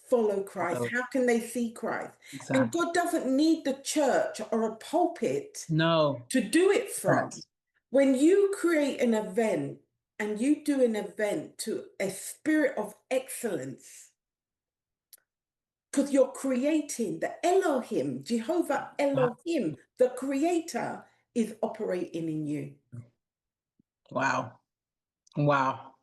S1: follow Christ?
S2: Hello.
S1: How can they see Christ? And
S2: Exactly.
S1: God doesn't need the church or a pulpit
S2: No.
S1: to do it from.
S2: Correct.
S1: When you create an event and you do an event to a spirit of excellence, because you're creating the Elohim, Jehovah
S2: Wow.
S1: Elohim, the creator is operating in you.
S2: Wow. Wow.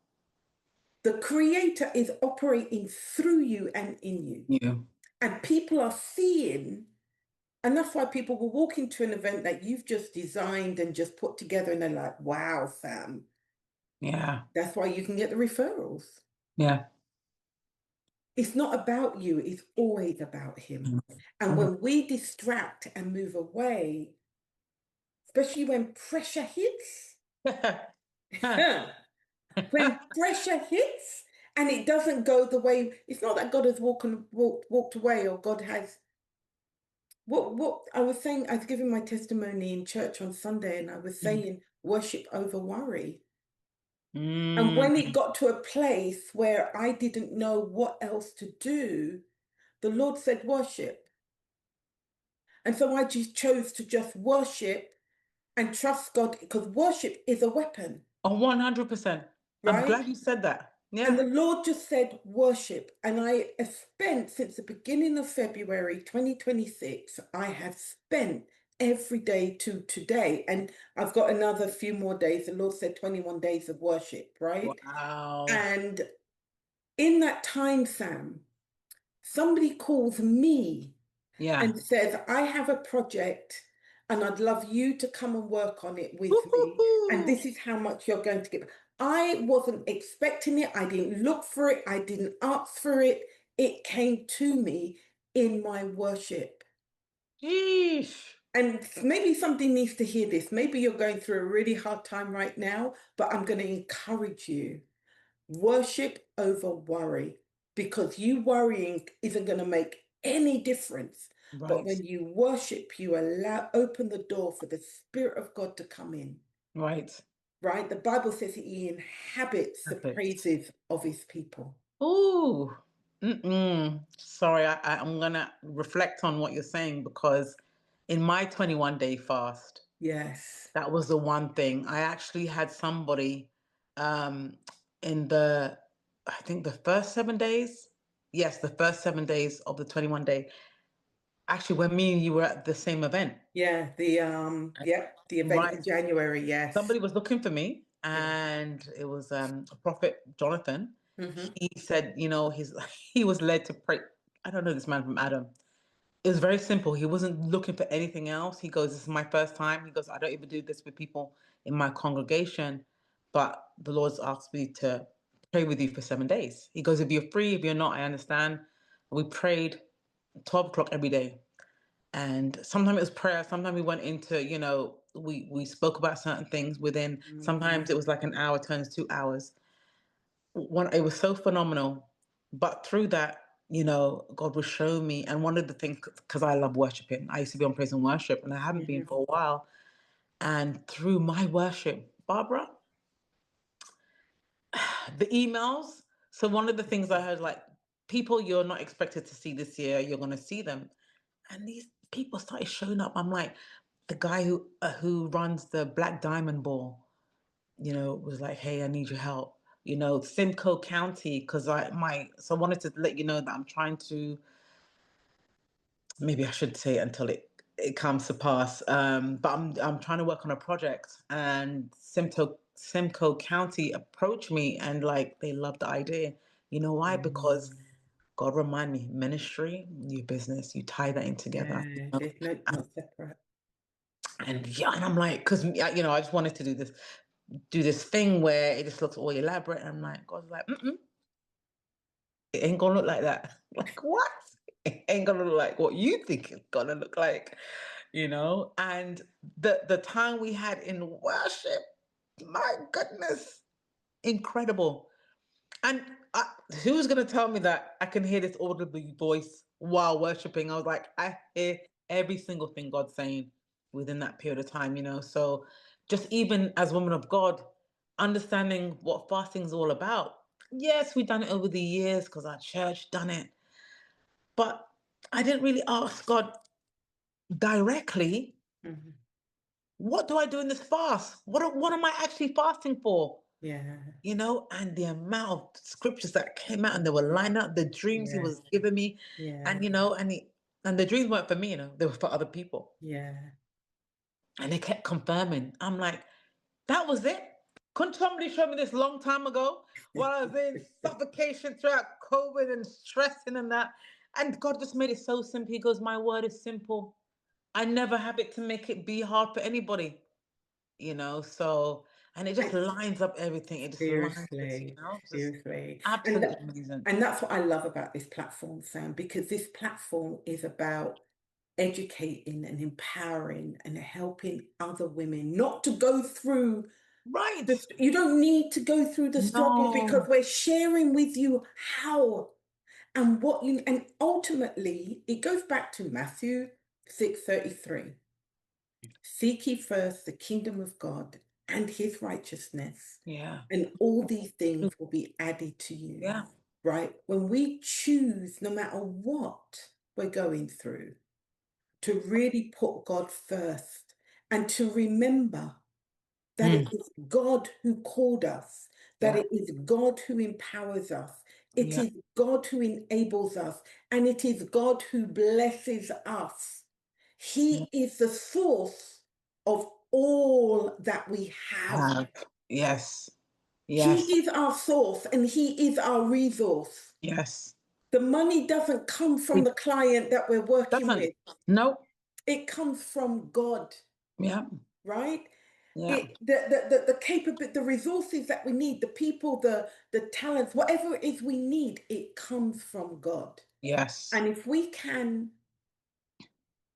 S1: The creator is operating through you and in you.
S2: Yeah.
S1: And people are seeing, and that's why people will walk into an event that you've just designed and just put together and they're like, wow, Sam.
S2: Yeah.
S1: That's why you can get the referrals.
S2: Yeah.
S1: It's not about you, it's always about him. And when we distract and move away, especially when pressure hits, when pressure hits and it doesn't go the way, it's not that God has walked away or God has. What I was saying, I was giving my testimony in church on Sunday and I was saying worship over worry. And when it
S2: Mm.
S1: got to a place where I didn't know what else to do, the Lord said worship. And so I just chose to just worship and trust God because worship is a weapon,
S2: Oh, 100%. I'm
S1: right?
S2: glad you said that.
S1: And
S2: Yeah.
S1: the Lord just said worship. And I have spent since the beginning of February 2026, I have spent every day to today. And I've got another few more days. The Lord said 21 days of worship, right?
S2: Wow.
S1: And in that time, Sam, somebody calls me
S2: Yeah.
S1: and says, I have a project and I'd love you to come and work on it with me. And
S2: Woo-hoo-hoo.
S1: this is how much you're going to get. I wasn't expecting it. I didn't look for it. I didn't ask for it. It came to me in my worship.
S2: Sheesh.
S1: And maybe somebody needs to hear this. Maybe you're going through a really hard time right now, but I'm going to encourage you. Worship over worry because you worrying isn't going to make any difference. But
S2: Right.
S1: when you worship, you open the door for the Spirit of God to come in,
S2: Right.
S1: right? The Bible says that he inhabits the
S2: Perfect.
S1: praises of his people.
S2: Ooh. Mm-mm. Sorry, I'm gonna reflect on what you're saying because in my 21-day fast,
S1: Yes.
S2: that was the one thing. I actually had somebody um in the I think the first 7 days. Yes, the first 7 days of the 21 day. Actually, when me and you were at the same event.
S1: Yeah, the event
S2: Right.
S1: in January, yes.
S2: Somebody was looking for me,
S1: Yeah.
S2: and it was a prophet Jonathan.
S1: Hmm.
S2: He said, he was led to pray. I don't know this man from Adam. It was very simple. He wasn't looking for anything else. He goes, "This is my first time." He goes, "I don't even do this with people in my congregation, but the Lord's asked me to pray with you for 7 days." He goes, "If you're free, if you're not, I understand." We prayed 12 o'clock every day. And sometimes it was prayer, sometimes we went into, we spoke about certain things within, sometimes it was like an hour turns 2 hours. It was so phenomenal. But through that, God would show me. And one of the things, because I love worshiping, I used to be on praise and worship, and I haven't been
S1: Hmm.
S2: for a while. And through my worship, Barbara, the emails. So one of the things I heard, like, people you're not expected to see this year, you're going to see them. And these people started showing up. I'm like, the guy who runs the Black Diamond Ball, was like, "Hey, I need your help." Simcoe County, because I wanted to let you know that I'm trying to. Maybe I should say it until it comes to pass. But I'm trying to work on a project, and Simcoe County approached me, and like they loved the idea. You know why? Because God remind me, ministry, your business, you tie that in together.
S1: Yeah, it's not separate.
S2: And yeah, and I'm like, because I just wanted to do this thing where it just looks all elaborate. And I'm like, God's like, it ain't gonna look like that. Like what? It ain't gonna look like what you think it's gonna look like, And the time we had in worship, my goodness, incredible. And who's going to tell me that I can hear this audible voice while worshiping? I was like, I hear every single thing God's saying within that period of time, So just even as women of God, understanding what fasting is all about. Yes, we've done it over the years because our church done it. But I didn't really ask God directly,
S1: Hmm.
S2: what do I do in this fast? What am I actually fasting for?
S1: Yeah,
S2: And the amount of scriptures that came out and they were lining up, the dreams he
S1: yeah,
S2: was giving me,
S1: yeah,
S2: and and the dreams weren't for me, they were for other people.
S1: yeah.
S2: And they kept confirming. I'm like, that was it. Couldn't somebody show me this long time ago while I was in suffocation throughout COVID and stressing and that? And God just made it so simple. He goes, my word is simple. I never have it to make it be hard for anybody, so, and it just lines up everything. It just lines it,
S1: Seriously,
S2: just
S1: seriously.
S2: absolutely amazing.
S1: And that's what I love about this platform, Sam, because this platform is about educating and empowering and helping other women not to go through
S2: Right.
S1: you don't need to go through the struggle, because
S2: No.
S1: we're sharing with you how and what you, and ultimately it goes back to Matthew 6:33. Seek ye first the kingdom of God and his righteousness,
S2: Yeah.
S1: and all these things will be added to you.
S2: Yeah.
S1: Right? When we choose, no matter what we're going through, to really put God first and to remember that it
S2: Mm.
S1: is God who called us, that
S2: Yeah.
S1: it is God who empowers us, it
S2: Yeah.
S1: is God who enables us, and it is God who blesses us.
S2: Yeah.
S1: He is the source of all that we have.
S2: Yes.
S1: He
S2: Yes.
S1: is our source and he is our resource.
S2: Yes.
S1: The money doesn't come from
S2: It
S1: the client that we're working
S2: doesn't.
S1: with.
S2: Nope.
S1: It comes from God,
S2: Yeah.
S1: right?
S2: Yeah.
S1: The resources that we need, the people, the talents, whatever it is we need, it comes from God.
S2: Yes.
S1: And if we can,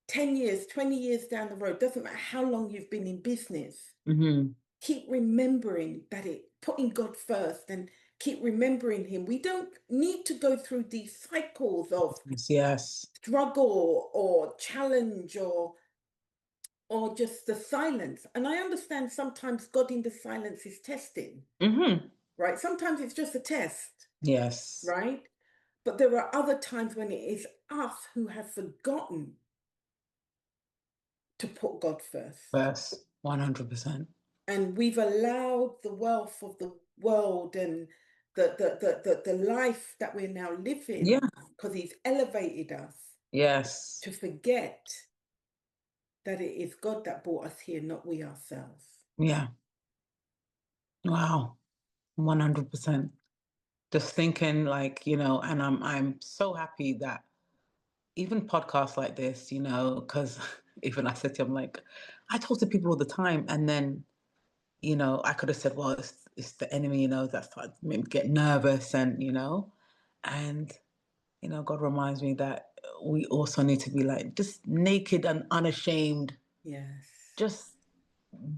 S1: 10 years, 20 years down the road, doesn't matter how long you've been in business,
S2: Mm-hmm.
S1: keep remembering that putting God first, and keep remembering him. We don't need to go through these cycles of
S2: Yes.
S1: struggle or challenge or just the silence. And I understand sometimes God in the silence is testing,
S2: Mm-hmm.
S1: right? Sometimes it's just a test,
S2: Yes.
S1: right? But there are other times when it is us who have forgotten to put God first.
S2: Yes. 100%.
S1: And we've allowed the wealth of the world and the life that we're now
S2: Yeah.
S1: living, because he's elevated us,
S2: Yes.
S1: to forget that it is God that brought us here, not we ourselves.
S2: Yeah. Wow. 100%. Just thinking like, and I'm so happy that even podcasts like this, because even I said to him, like, I talk to people all the time, and then, I could have said, well, it's the enemy, that made me get nervous, and God reminds me that we also need to be like just naked and unashamed.
S1: Yes.
S2: Just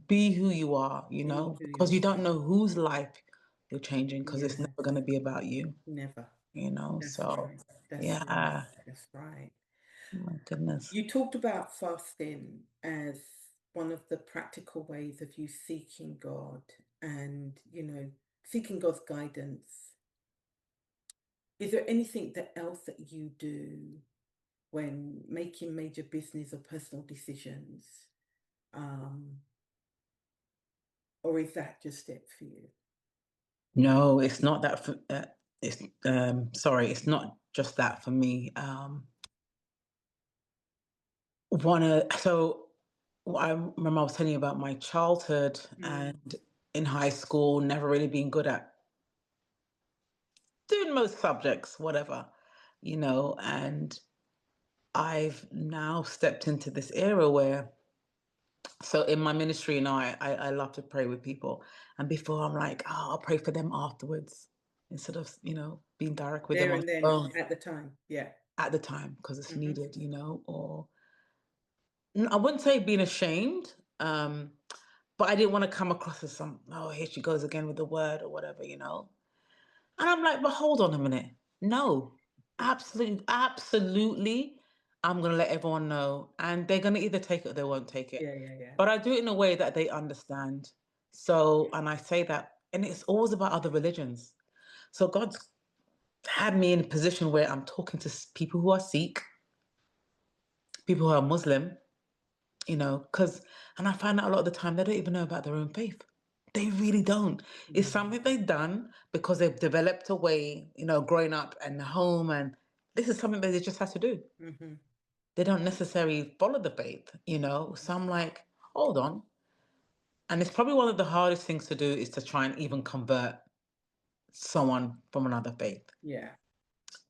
S2: be who you are,
S1: Be who you
S2: because you
S1: are.
S2: don't know whose life you're changing, because it's
S1: Yes.
S2: never going to be about you,
S1: Never. That's
S2: So,
S1: right. That's right.
S2: yeah,
S1: That's right.
S2: my goodness.
S1: You talked about fasting as one of the practical ways of you seeking God and, seeking God's guidance. Is there anything else that you do when making major business or personal decisions? Um, or is that just it for you?
S2: No, it's not that. It's sorry, it's not just that for me. So I remember I was telling you about my childhood
S1: Mm.
S2: and in high school, never really being good at doing most subjects, whatever, and I've now stepped into this era where, so in my ministry, I love to pray with people. And before I'm like, oh, I'll pray for them afterwards instead of, being direct with them
S1: There
S2: on
S1: and
S2: the
S1: then
S2: phone
S1: at the time. Yeah.
S2: at the time because it's
S1: Hmm.
S2: needed, or I wouldn't say being ashamed, but I didn't want to come across as oh, here she goes again with the word or whatever. And I'm like, but hold on a minute. No, absolutely, absolutely. I'm going to let everyone know. And they're going to either take it or they won't take it.
S1: Yeah, yeah, yeah.
S2: But I do it in a way that they understand. So, and I say that, and it's always about other religions. So God's had me in a position where I'm talking to people who are Sikh, people who are Muslim, because, and I find out a lot of the time they don't even know about their own faith. They really don't. It's
S1: Mm.
S2: something they've done because they've developed a way, growing up in the home, and this is something that they just have to do.
S1: Hmm.
S2: They don't necessarily follow the faith. So I'm like, hold on. And it's probably one of the hardest things to do is to try and even convert someone from another faith.
S1: Yeah.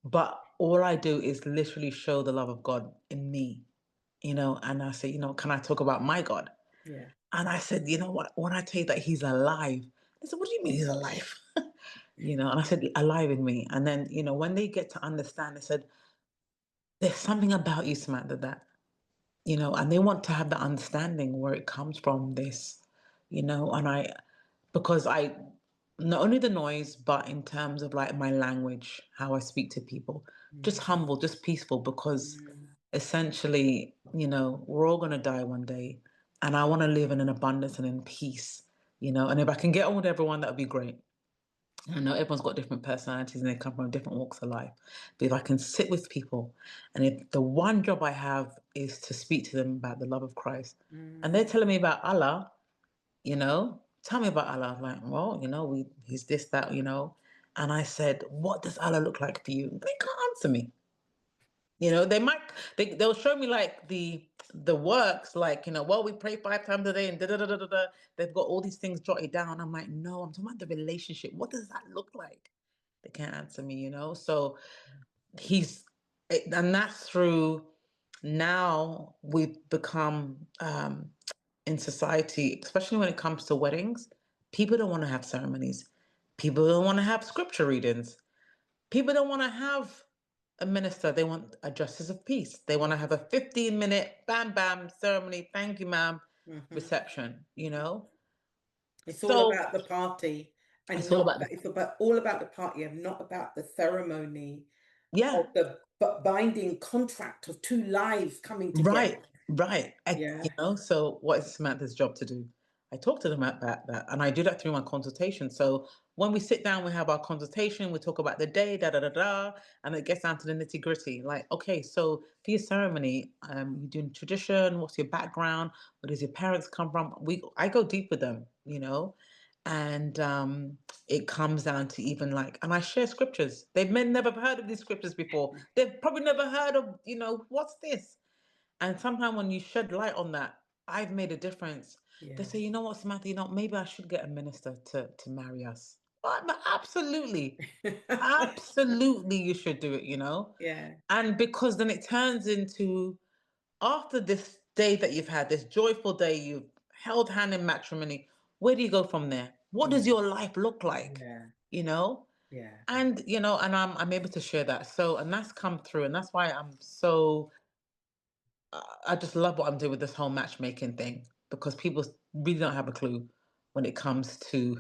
S2: But all I do is literally show the love of God in me, and I say, can I talk about my God?
S1: Yeah.
S2: And I said, you know what, when I tell you that he's alive, they said, what do you mean he's alive? And I said, alive in me. And then, when they get to understand, they said, there's something about you, Samantha, that, and they want to have that understanding where it comes from, this, and because I, not only the noise, but in terms of like my language, how I speak to people, just
S1: Mm.
S2: humble, just peaceful, because
S1: Mm.
S2: essentially, we're all going to die one day. And I want to live in an abundance and in peace, and if I can get on with everyone, that would be great. I know everyone's got different personalities and they come from different walks of life. But if I can sit with people, and if the one job I have is to speak to them about the love of Christ, and they're
S1: Mm.
S2: telling me about Allah, tell me about Allah. I'm like, well, he's this, that, And I said, what does Allah look like for you? They can't answer me. They might, they'll show me like the works, like, well, we pray 5 times a day and da da da da da da. They've got all these things jotted down. I'm like, no, I'm talking about the relationship. What does that look like? They can't answer me, So he's, and that's through, now we've become in society, especially when it comes to weddings, people don't want to have ceremonies. People don't want to have scripture readings. People don't want to have a minister. They want a justice of peace. They want to have a 15-minute bam bam ceremony. Thank you, ma'am.
S1: Mhm.
S2: Reception,
S1: It's all
S2: So
S1: about the party and
S2: it's all
S1: not
S2: about
S1: it's about all about the party and not about the ceremony
S2: yeah,
S1: of the binding contract of two lives coming together.
S2: right, right.
S1: Yeah.
S2: So what is Samantha's job to do? I talk to them about that, and I do that through my consultation. So when we sit down, we have our consultation, we talk about the day, da da da da, and it gets down to the nitty gritty. Like, okay, so for your ceremony, you're doing tradition. What's your background? Where does your parents come from? I go deep with them, and it comes down to even like, and I share scriptures. They've never heard of these scriptures before. They've probably never heard of, what's this? And sometimes when you shed light on that, I've made a difference. They
S1: Yeah.
S2: say, you know what, Samantha, maybe I should get a minister to marry us. But absolutely, absolutely, you should do it.
S1: Yeah.
S2: And because then it turns into, after this day that you've had, this joyful day, you've held hand in matrimony, where do you go from there? What does
S1: Mm.
S2: your life look like?
S1: Yeah.
S2: You know?
S1: Yeah.
S2: And and I'm able to share that. So, and that's come through, and that's why I'm so I just love what I'm doing with this whole matchmaking thing, because people really don't have a clue when it comes to,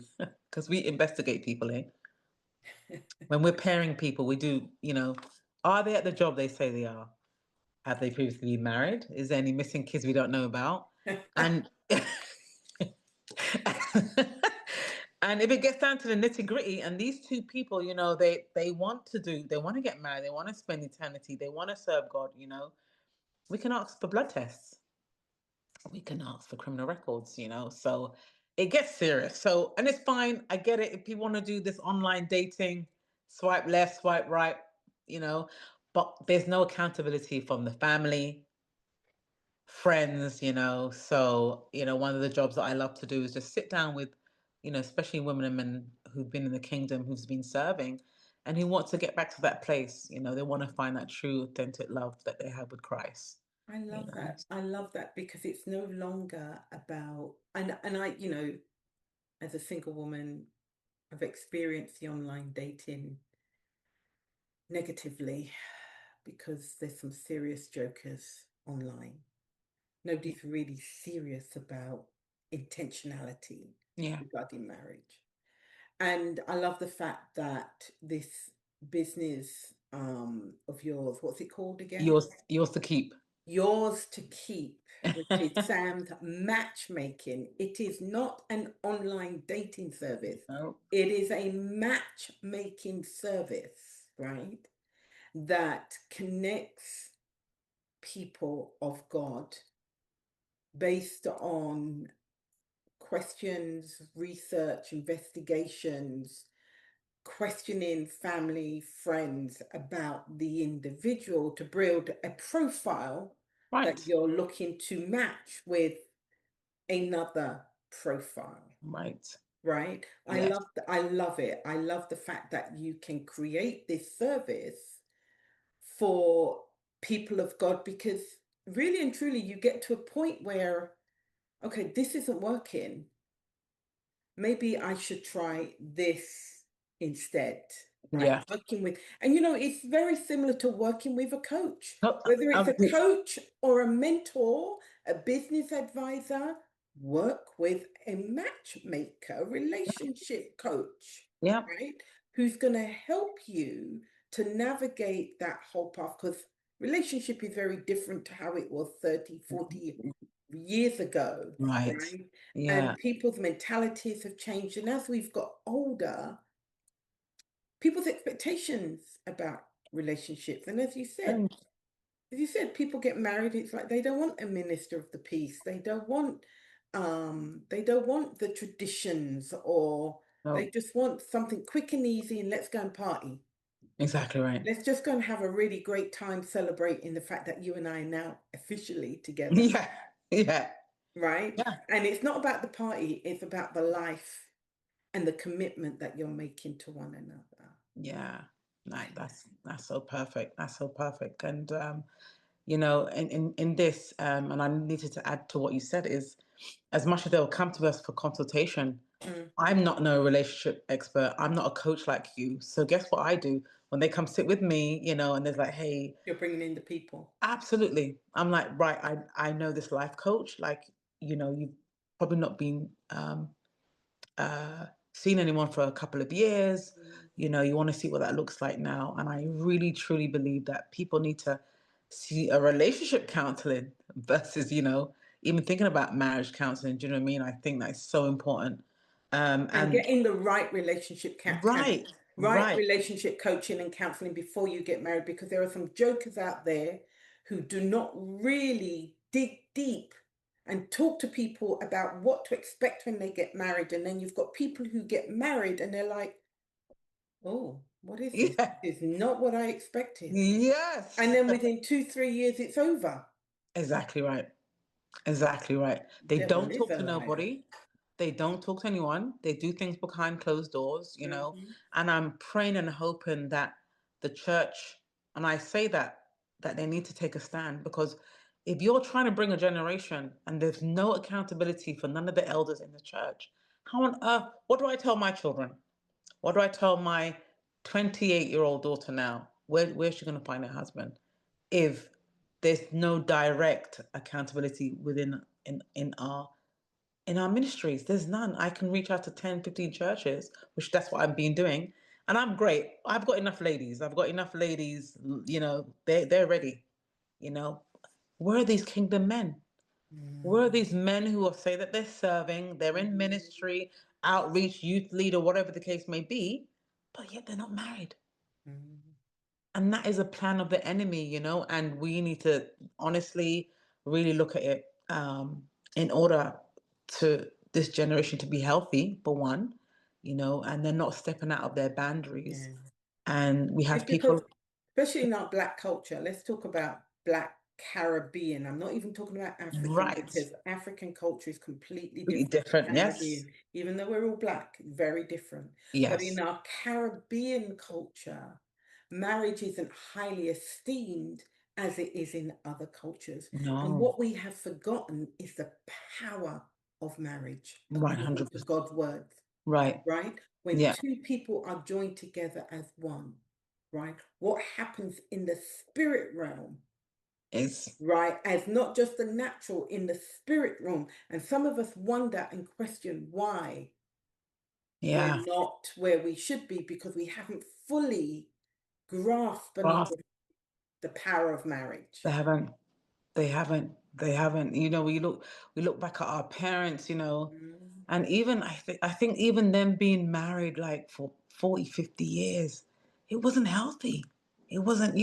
S2: because we investigate people in. When we're pairing people, we do, are they at the job they say they are? Have they previously been married? Is there any missing kids we don't know about? And and if it gets down to the nitty gritty, and these two people, they want to get married, they want to spend eternity, they want to serve God, we can ask for blood tests, we can ask for criminal records, so it gets serious. So, and it's fine. I get it. If people want to do this online dating, swipe left, swipe right, you know, but there's no accountability from the family, friends, So, one of the jobs that I love to do is just sit down with, especially women and men who've been in the kingdom, who's been serving, and who want to get back to that place. They want to find that true, authentic love that they have with Christ.
S1: I
S2: You
S1: love
S2: know,
S1: that. I love that because it's no longer about and I, as a single woman, I've experienced the online dating negatively because there's some serious jokers online. Nobody's really serious about intentionality
S2: yeah.
S1: regarding marriage. And I love the fact that this business of yours, what's it called again?
S2: Yours to keep.
S1: Yours to keep, which is Sam's matchmaking. It is not an online dating service.
S2: No.
S1: It is a matchmaking service, right? That connects people of God based on questions, research, investigations, questioning family, friends about the individual to build a profile that
S2: Right.
S1: you're looking to match with another profile.
S2: Right.
S1: Right?
S2: Yes.
S1: I love it. I love the fact that you can create this service for people of God, because really and truly you get to a point where, okay, this isn't working. Maybe I should try this instead. Like
S2: Yeah.
S1: working with, and it's very similar to working with a coach,
S2: No,
S1: whether it's a
S2: it's-
S1: coach or a mentor, a business advisor, work with a matchmaker, a relationship coach,
S2: yeah.
S1: right? Who's going to help you to navigate that whole path, because relationship is very different to how it was 30, 40 years ago,
S2: Right.
S1: right?
S2: Yeah.
S1: And people's mentalities have changed. And as we've got older, people's expectations about relationships. And as you said, people get married. It's like they don't want a minister of the peace. They don't want the traditions, or they
S2: No,
S1: just want something quick and easy and let's go and party.
S2: exactly right.
S1: Let's just go and have a really great time celebrating the fact that you and I are now officially together,
S2: Yeah. Yeah.
S1: right?
S2: Yeah.
S1: And it's not about the party, it's about the life and the commitment that you're making to one another.
S2: Yeah. Like that's so perfect. That's so perfect. And in this, and I needed to add to what you said is, as much as they'll come to us for consultation,
S1: Mm.
S2: I'm not no relationship expert. I'm not a coach like you. So guess what I do when they come sit with me, and there's like, hey,
S1: You're bringing in the people.
S2: absolutely. I'm like, right, I know this life coach. Like, you've probably not been seen anyone for a couple of years.
S1: Mm.
S2: You want to see what that looks like now. And I really truly believe that people need to see a relationship counseling versus, even thinking about marriage counseling. Do you know what I mean? I think that's so important.
S1: And
S2: And
S1: getting the right relationship
S2: right,
S1: right
S2: right.
S1: relationship coaching and counseling before you get married, because there are some jokers out there who do not really dig deep and talk to people about what to expect when they get married. And then you've got people who get married and they're like, oh, what is this?
S2: Yeah.
S1: This is not what I expected. And
S2: Yes.
S1: then within 2, 3 years, it's over.
S2: Exactly right. Exactly right. They
S1: Devil
S2: don't
S1: is
S2: talk
S1: a
S2: to
S1: liar.
S2: nobody. They don't talk to anyone. They do things behind closed doors.
S1: Hmm.
S2: And I'm praying and hoping that the church, and I say that they need to take a stand, because if you're trying to bring a generation and there's no accountability for none of the elders in the church, how on earth, what do I tell my children? What do I tell my 28-year-old daughter now? Where's she going to find her husband if there's no direct accountability within in our ministries? There's none. I can reach out to 10, 15 churches, which that's what I've been doing. And I'm great. I've got enough ladies. They're ready. You know, where are these kingdom men? Where are
S1: Mm.
S2: these men who will say that they're serving, they're in ministry, outreach, youth leader, whatever the case may be, but yet they're not married?
S1: Mm.
S2: And that is a plan of the enemy, and we need to honestly really look at it, in order to this generation to be healthy, for one, and they're not stepping out of their boundaries.
S1: Yeah.
S2: And we
S1: It's
S2: have
S1: because,
S2: people,
S1: especially in our Black culture, let's talk about Black Caribbean. I'm not even talking about African,
S2: right,
S1: because African culture is completely
S2: really
S1: different to
S2: different. Yes,
S1: Caribbean, even though we're all Black, very different. But in
S2: yes,
S1: our Caribbean culture, marriage isn't highly esteemed as it is in other cultures. And
S2: no,
S1: what we have forgotten is the power of marriage,
S2: right,
S1: according to
S2: 100%,
S1: God's word,
S2: right,
S1: right? When
S2: yeah,
S1: two people are joined together as one, right? What happens in the spirit realm,
S2: it's,
S1: right? As not just the natural, in the spirit realm. And some of us wonder and question why we're
S2: yeah,
S1: not where we should be, because we haven't fully grasped and
S2: well,
S1: understood the power of marriage.
S2: they haven't. They haven't. We look back at our parents,
S1: Mm.
S2: and even I think even them being married like for 40, 50 years, it wasn't healthy. It wasn't.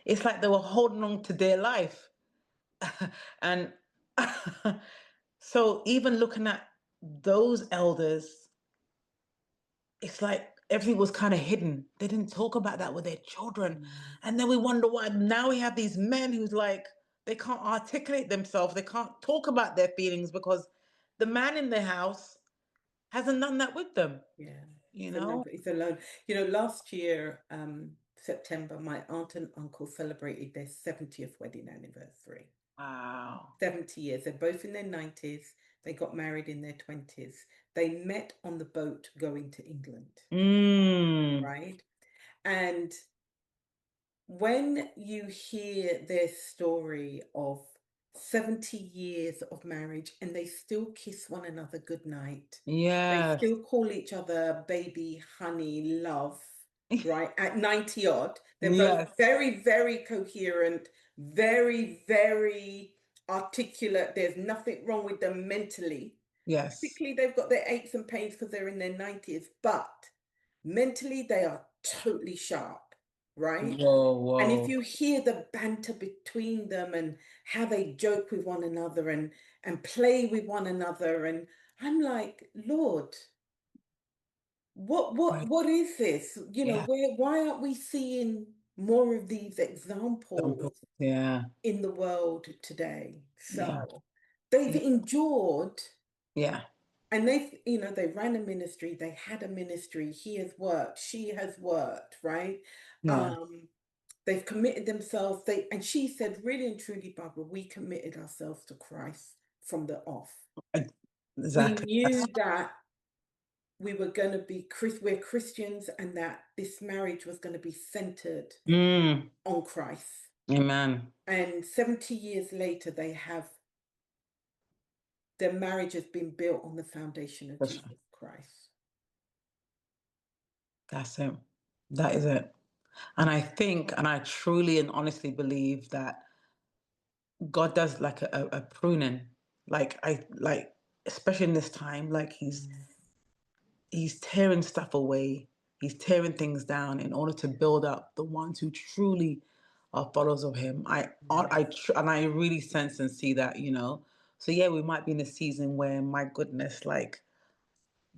S2: It's like they were holding on to their life. And so even looking at those elders, it's like everything was kind of hidden. They didn't talk about that with their children.
S1: Mm.
S2: And then we wonder why now we have these men who's like, they can't articulate themselves. They can't talk about their feelings because the man in the house hasn't done that with them,
S1: Yeah.
S2: you
S1: It's alone.
S2: know?
S1: It's alone. Last year, September, my aunt and uncle celebrated their 70th wedding anniversary.
S2: Wow.
S1: 70 years. They're both in their 90s. They got married in their 20s. They met on the boat going to England,
S2: Mm.
S1: right? And when you hear their story of 70 years of marriage and they still kiss one another goodnight, they
S2: Yes.
S1: still call each other baby, honey, love, right? At 90 odd, they're both
S2: Yes.
S1: very, very coherent, very, very articulate. There's nothing wrong with them mentally.
S2: Yes.
S1: Physically, they've got their aches and pains because they're in their 90s, but mentally, they are totally sharp, right?
S2: Whoa,
S1: And if
S2: whoa.
S1: you hear the banter between them and how they joke with one another and play with one another, and I'm like, Lord,
S2: Right.
S1: what is this?
S2: Yeah.
S1: Why aren't we seeing more of these examples
S2: Yeah.
S1: in the world today?
S2: Yeah.
S1: So they've
S2: Yeah.
S1: endured,
S2: Yeah.
S1: and they ran a ministry, they had a ministry, he has worked, she has worked, right?
S2: Yeah.
S1: Um, They've committed themselves. And she said, really and truly, Barbara, we committed ourselves to Christ from the off. We
S2: Exactly.
S1: knew that we're Christians, and that this marriage was going to be centered
S2: Mm.
S1: on Christ.
S2: Amen.
S1: And 70 years later, their marriage has been built on the foundation of
S2: That's
S1: Jesus Christ.
S2: that's it. That is it. And I think, and I truly and honestly believe that God does like a pruning. Especially in this time, like
S1: Mm.
S2: he's tearing stuff away. He's tearing things down in order to build up the ones who truly are followers of him. And I really sense and see that, So yeah, we might be in a season where, my goodness, like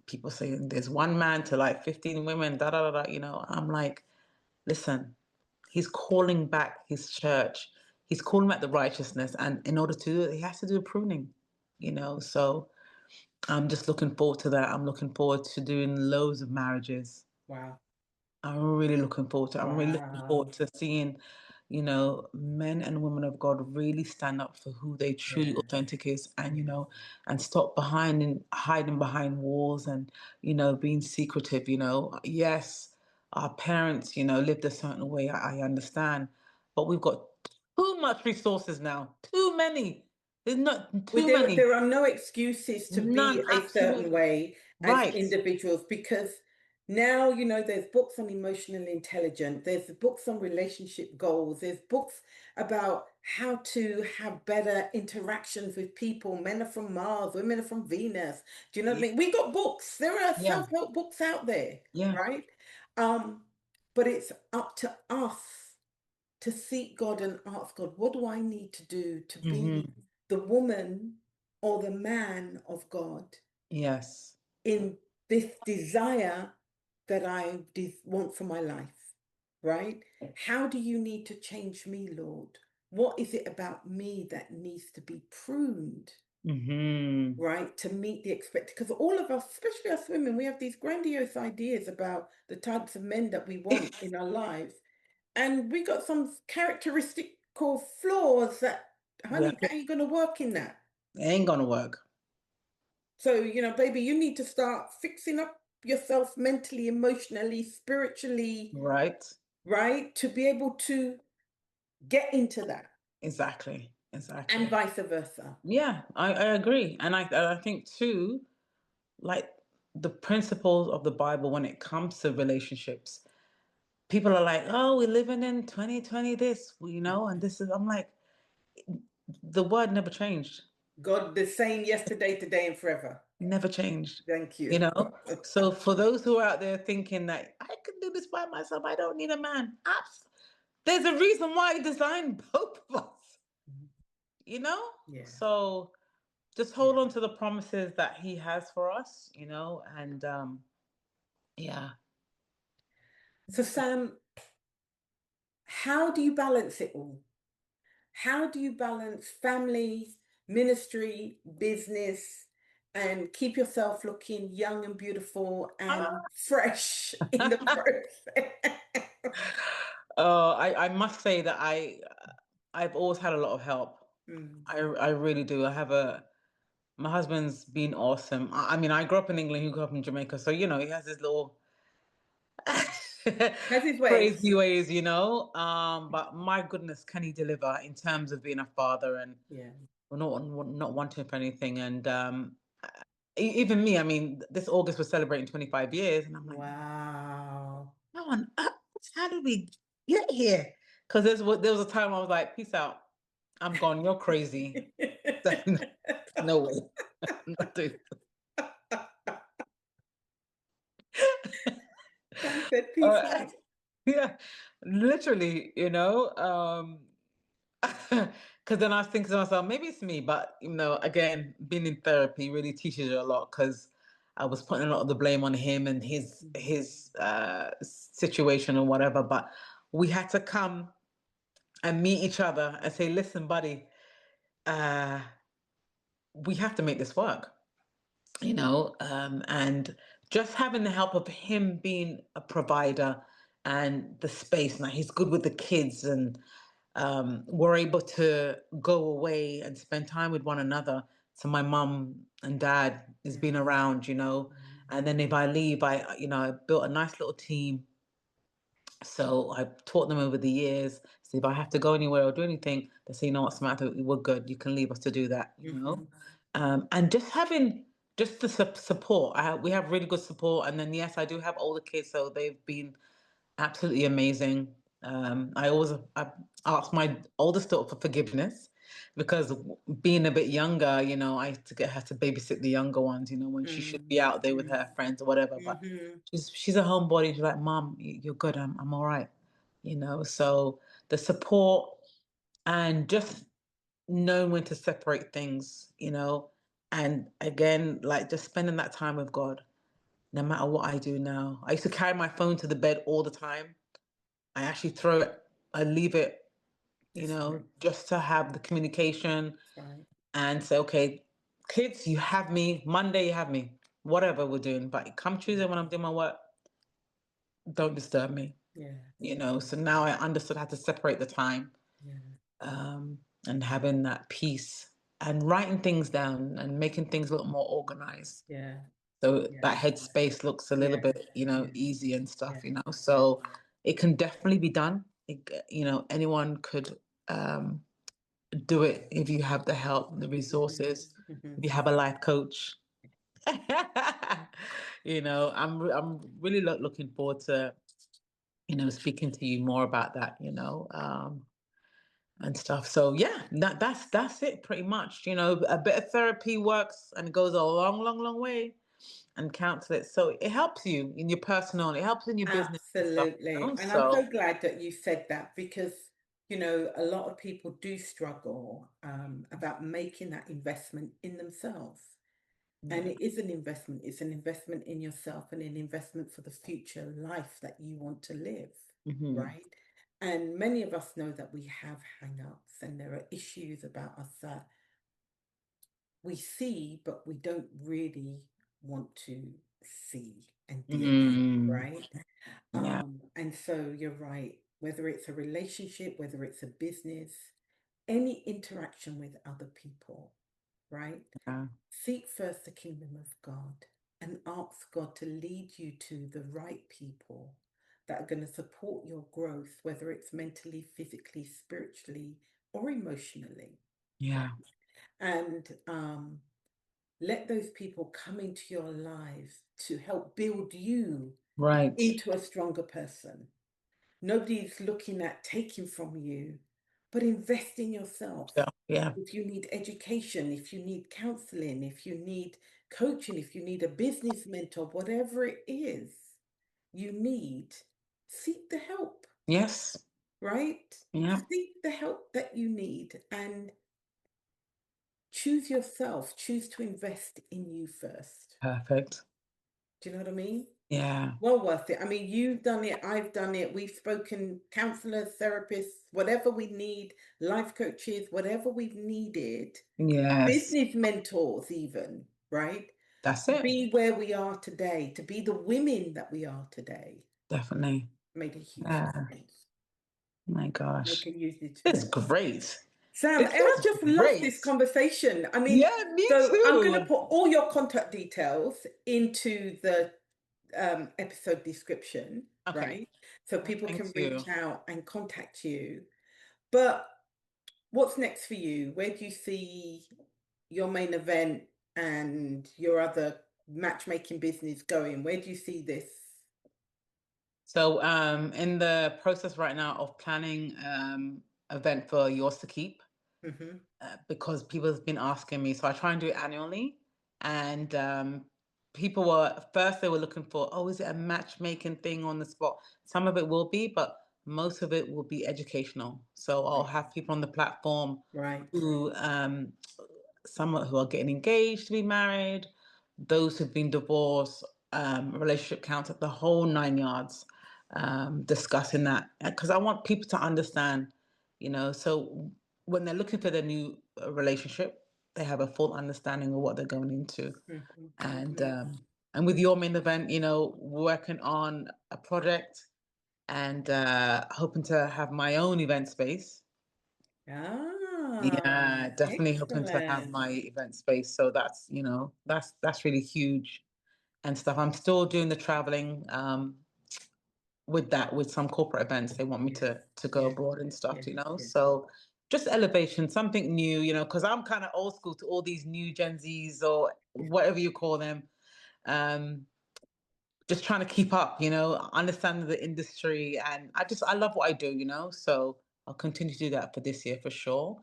S2: people saying there's one man to like 15 women, da da da da, I'm like, listen, he's calling back his church. He's calling back the righteousness. And in order to do it, he has to do a pruning, So I'm just looking forward to that. I'm looking forward to doing loads of marriages.
S1: Wow.
S2: I'm really looking forward to it. I'm really looking forward
S1: Wow.
S2: to seeing, men and women of God really stand up for who they truly
S1: Yeah.
S2: authentic is, and
S1: Yeah.
S2: and stop behind and hiding behind walls, and being secretive. Yes, our parents, lived a certain way. I understand, but we've got too much resources now. Too many. There's not
S1: Well,
S2: too many.
S1: there are no excuses to
S2: None.
S1: be a certain
S2: Absolutely.
S1: way as
S2: Right.
S1: individuals, because now, there's books on emotional intelligence, there's books on relationship goals, there's books about how to have better interactions with people. Men are from Mars, women are from Venus. Do you know what I
S2: Yeah.
S1: mean? We got books. There are
S2: Yeah.
S1: self-help books out there,
S2: Yeah.
S1: right? Um, but it's up to us to seek God and ask God, what do I need to do to be
S2: Hmm.
S1: the woman or the man of God
S2: Yes.
S1: in this desire that I want for my life, right? How do you need to change me, Lord? What is it about me that needs to be pruned,
S2: Hmm.
S1: right, to meet the expect? Because all of us, especially us women, we have these grandiose ideas about the types of men that we want in our lives. And we got some characteristical flaws that,
S2: Yeah.
S1: honey, how are you going to work in that?
S2: It ain't gonna work.
S1: So, baby, you need to start fixing up yourself mentally, emotionally, spiritually,
S2: Right?
S1: right? To be able to get into that,
S2: Exactly.
S1: and
S2: Exactly.
S1: vice versa.
S2: Yeah, I agree. And I think too, like the principles of the Bible when it comes to relationships, people are like, oh, we're living in 2020 this, and this is, I'm like, the word never changed.
S1: God, the same yesterday, today, and forever.
S2: Never changed.
S1: Thank
S2: You
S1: you.
S2: know? So for those who are out there thinking that I can do this by myself, I don't need a man. There's a reason why he designed both of us, you know?
S1: Yeah.
S2: So just
S1: Yeah.
S2: hold on to the promises that he has for us, and yeah.
S1: So, Sam, how do you balance it all? How do you balance family, ministry, business, and keep yourself looking young and beautiful and fresh in the process.
S2: I must say that I've always had a lot of help.
S1: Mm.
S2: I really do. My husband's been awesome. I mean, I grew up in England, he grew up in Jamaica, so he has his little
S1: Has his
S2: crazy
S1: ways.
S2: ways, but my goodness, can he deliver in terms of being a father and
S1: Yeah.
S2: not wanting for anything. And even me, I mean, this August we're celebrating 25 years, and I'm like,
S1: Wow.
S2: no one, how did we get here? Because there was a time I was like, peace out, I'm gone, you're crazy. No way. I'm not doing
S1: I said, peace
S2: uh,
S1: out.
S2: yeah, literally, because then I was thinking to myself, maybe it's me, but again, being in therapy really teaches you a lot because I was putting a lot of the blame on him and his situation or whatever. But we had to come and meet each other and say, listen, buddy, uh, we have to make this work, and just having the help of him being a provider and the space. Now he's good with the kids and we're able to go away and spend time with one another. So my mum and dad has
S1: Yeah.
S2: been around, and then if I leave, I built a nice little team. So I taught them over the years. So if I have to go anywhere or do anything, they say, what, Samantha, we're good. You can leave us to do that,
S1: Mm-hmm.
S2: And just having just the support. We have really good support. And then, yes, I do have older kids. So they've been absolutely amazing. I ask my oldest daughter for forgiveness because being a bit younger, I had to get her to babysit the younger ones, when she should be out there with her friends or whatever. But
S1: Mm-hmm.
S2: she's a homebody. She's like, Mom, you're good. I'm all right. So the support and just knowing when to separate things, and again, like just spending that time with God, no matter what I do now. I used to carry my phone to the bed all the time. I actually throw it, I leave it,
S1: That's right.
S2: just to have the communication
S1: That's right.
S2: and say, okay, kids, you have me. Monday, you have me. Whatever we're doing. But come Tuesday when I'm doing my work, don't disturb me.
S1: Yeah.
S2: So now I understood how to separate the time,
S1: Yeah.
S2: and having that peace and writing things down and making things a little more organized.
S1: Yeah.
S2: So
S1: Yeah.
S2: that headspace looks a little
S1: Yeah.
S2: bit,
S1: Yeah.
S2: easy and stuff,
S1: Yeah. Yeah.
S2: So it can definitely be done. Anyone could do it if you have the help, the resources,
S1: Mm-hmm.
S2: if you have a life coach. I'm really looking forward to, speaking to you more about that, and stuff. So yeah, that's it pretty much. A bit of therapy works and it goes a long, long, long way and counsel it. So it helps you in your personal, it helps in your business and stuff,
S1: Absolutely. And I'm so
S2: So
S1: glad that you said that because, a lot of people do struggle about making that investment in themselves. And
S2: yeah.
S1: it is an investment. It's an investment in yourself and an investment for the future life that you want to live,
S2: Hmm.
S1: right? And many of us know that we have hang-ups and there are issues about us that we see, but we don't really want to see and deal with,
S2: Mm.
S1: right?
S2: Yeah.
S1: And so you're right, whether it's a relationship, whether it's a business, any interaction with other people, right?
S2: Yeah.
S1: Seek first the kingdom of God and ask God to lead you to the right people that are going to support your growth, whether it's mentally, physically, spiritually, or emotionally.
S2: Yeah.
S1: And let those people come into your lives to help build you
S2: Right.
S1: into a stronger person. Nobody's looking at taking from you, but invest in yourself.
S2: So yeah.
S1: If you need education, if you need counseling, if you need coaching, if you need a business mentor, whatever it is you need, seek the help,
S2: Yes.
S1: right?
S2: Yeah.
S1: Seek the help that you need and choose yourself, choose to invest in you first.
S2: Perfect.
S1: Do you know what I mean?
S2: Yeah.
S1: Well worth it. I mean, you've done it, I've done it. We've spoken counselors, therapists, whatever we need, life coaches, whatever we've needed,
S2: Yes.
S1: business mentors, even. right?
S2: That's
S1: To
S2: it.
S1: be where we are today, to be the women that we are today,
S2: Definitely.
S1: made a huge
S2: Yeah.
S1: difference.
S2: My
S1: Make
S2: gosh.
S1: a huge
S2: It's
S1: difference.
S2: great.
S1: Sam,
S2: It's
S1: I
S2: just
S1: just love
S2: great.
S1: this conversation. I mean,
S2: Yeah, me
S1: so I'm going to
S2: too.
S1: put all your contact details into the episode description,
S2: Okay.
S1: right? So
S2: Well,
S1: people can
S2: thank you.
S1: reach out and contact you. But what's next for you? Where do you see your main event and your other matchmaking business going? Where do you see this?
S2: So, in the process right now of planning event for yours to keep,
S1: Hmm.
S2: because people have been asking me. So I try and do it annually. And people were first they were looking for, oh, is it a matchmaking thing on the spot? Some of it will be, but most of it will be educational. So I'll
S1: Right,
S2: have people on the platform
S1: right,
S2: who some who are getting engaged to be married, those who've been divorced, relationship counselor, the whole 9 yards, discussing that because I want people to understand, so when they're looking for their new relationship, they have a full understanding of what they're going into,
S1: hmm,
S2: and
S1: hmm.
S2: um, and with your main event, working on a project and hoping to have my own event space.
S1: Ah,
S2: Yeah, definitely hoping to have
S1: excellent.
S2: my event space. So that's really huge and stuff. I'm still doing the traveling with some corporate events. They want me
S1: Yes,
S2: to go
S1: yes,
S2: abroad and stuff,
S1: yes, yes.
S2: So just elevation, something new, because I'm kind of old school to all these new Gen Zs or whatever you call them. Um, just trying to keep up, understanding the industry. And I love what I do, so I'll continue to do that for this year for sure.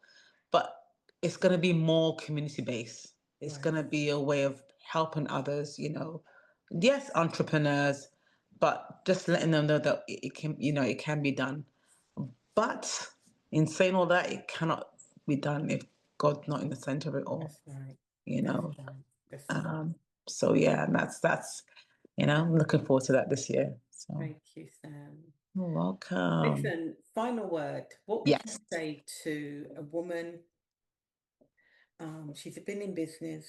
S2: But it's going to be more community based. It's
S1: Right,
S2: going to be a way of helping others, Yes, entrepreneurs, but just letting them know that it can, it can be done. But in saying all that, it cannot be done if God's not in the center of it all,
S1: that's right,
S2: you
S1: that's
S2: know.
S1: right, that's right.
S2: Um, so yeah, and that's I'm looking forward to that this year. So
S1: Thank you, Sam.
S2: you're welcome.
S1: Listen, final word. What would you
S2: Yes.
S1: say to a woman? She's been in business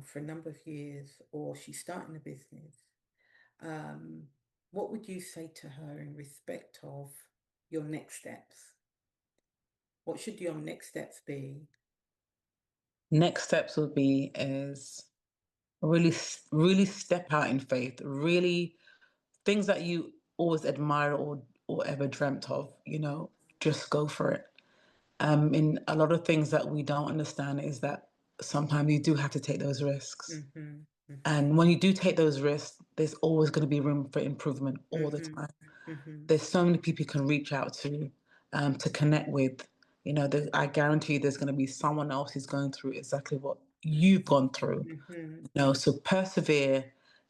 S1: for a number of years, or she's starting a business. Um, what would you say to her in respect of your next steps? What should your next steps be?
S2: Next steps would be is really, really step out in faith. Really, things that you always admire or ever dreamt of. Just go for it. In a lot of things that we don't understand is that sometimes you do have to take those risks.
S1: Mm-hmm, mm-hmm,
S2: And when you do take those risks, there's always going to be room for improvement all the
S1: mm-hmm,
S2: time.
S1: mm-hmm.
S2: There's so many people you can reach out to connect with. I guarantee there's going to be someone else who's going through exactly what you've gone through.
S1: Mm-hmm.
S2: So persevere,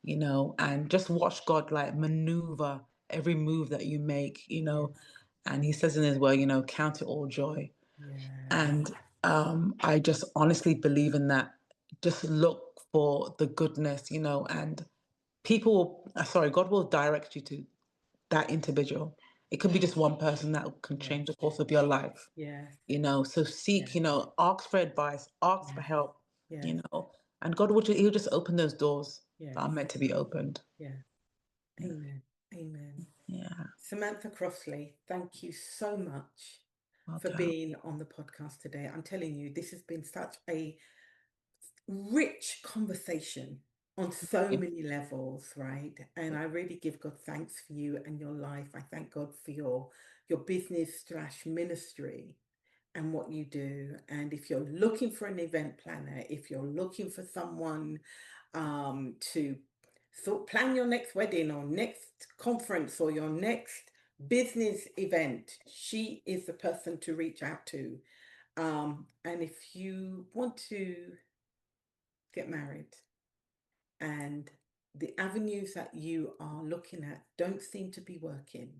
S2: and just watch God like maneuver every move that you make.
S1: Yeah,
S2: And He says in His word, count it all joy.
S1: yeah,
S2: And I just honestly believe in that. Just look for the goodness, and God will direct you to that individual. It could be just one person that can
S1: yeah,
S2: change the course of your life,
S1: yeah,
S2: So seek,
S1: yeah,
S2: ask for advice, ask for
S1: yeah,
S2: help,
S1: yeah,
S2: and God He'll just open those doors
S1: yeah,
S2: that are meant to be opened.
S1: yeah. Amen. Amen.
S2: Yeah,
S1: Samantha Crossley, thank you so much for
S2: welcome.
S1: being on the podcast today. I'm telling you, this has been such a rich conversation on so many levels, right? And I really give God thanks for you and your life. I thank God for your business slash ministry and what you do. And if you're looking for an event planner, if you're looking for someone to plan your next wedding or next conference or your next business event, she is the person to reach out to. And if you want to get married and the avenues that you are looking at don't seem to be working,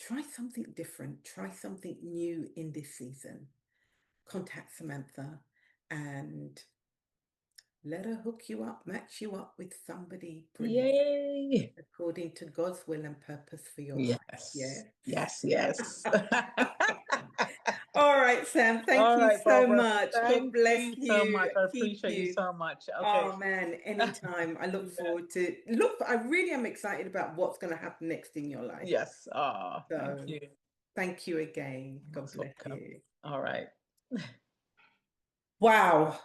S1: try something different, try something new in this season. Contact Samantha and let her hook you up, match you up with somebody brilliant
S2: Yay!
S1: according to God's will and purpose for your life.
S2: Yes,
S1: Yes.
S2: yes, yes.
S1: All right, Sam. Thank
S2: All
S1: you
S2: right,
S1: so
S2: Barbara.
S1: much. God
S2: Thank
S1: bless
S2: you so
S1: you.
S2: much. I
S1: Keep
S2: appreciate you
S1: you.
S2: so much. Okay.
S1: Oh man, anytime. I look
S2: Yeah.
S1: forward to look. I really am excited about what's going to happen next in your life.
S2: Yes. Ah, thank
S1: So
S2: you.
S1: thank you again. God
S2: Most
S1: bless
S2: welcome.
S1: you.
S2: All right.
S1: Wow,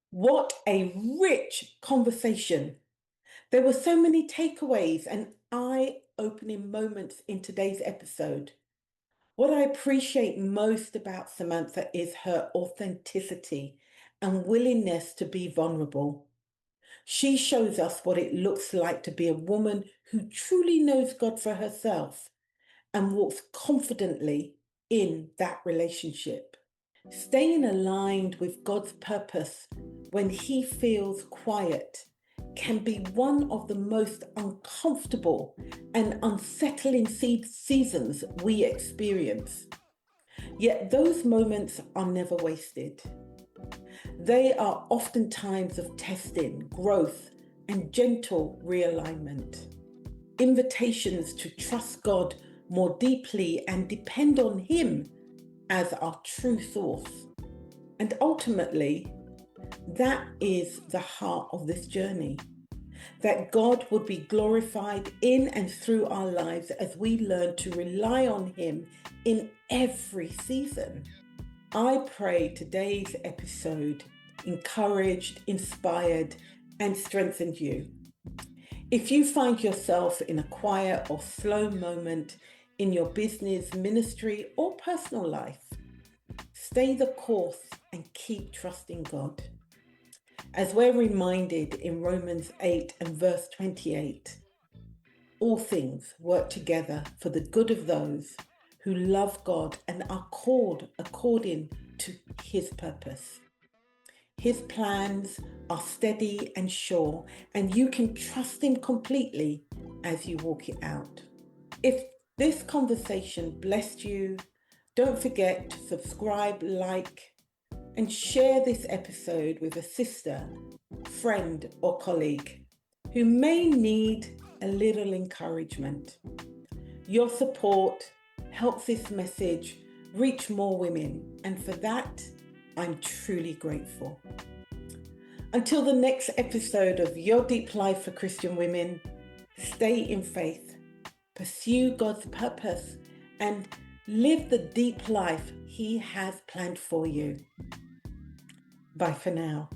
S1: what a rich conversation. There were so many takeaways and eye-opening moments in today's episode. What I appreciate most about Samantha is her authenticity and willingness to be vulnerable. She shows us what it looks like to be a woman who truly knows God for herself and walks confidently in that relationship. Staying aligned with God's purpose when He feels quiet can be one of the most uncomfortable and unsettling seasons we experience. Yet those moments are never wasted. They are often times of testing, growth, and gentle realignment. Invitations to trust God more deeply and depend on Him as our true source. And ultimately, that is the heart of this journey. That God would be glorified in and through our lives as we learn to rely on Him in every season. I pray today's episode encouraged, inspired, and strengthened you. If you find yourself in a quiet or slow moment in your business, ministry, or personal life, stay the course and keep trusting God. As we're reminded in Romans 8 and verse 28, all things work together for the good of those who love God and are called according to His purpose. His plans are steady and sure, and you can trust Him completely as you walk it out. If this conversation blessed you, don't forget to subscribe, like, and share this episode with a sister, friend, or colleague who may need a little encouragement. Your support helps this message reach more women, and for that, I'm truly grateful. Until the next episode of Your Deep Life for Christian Women, stay in faith, pursue God's purpose, and live the deep life He has planned for you. Bye for now.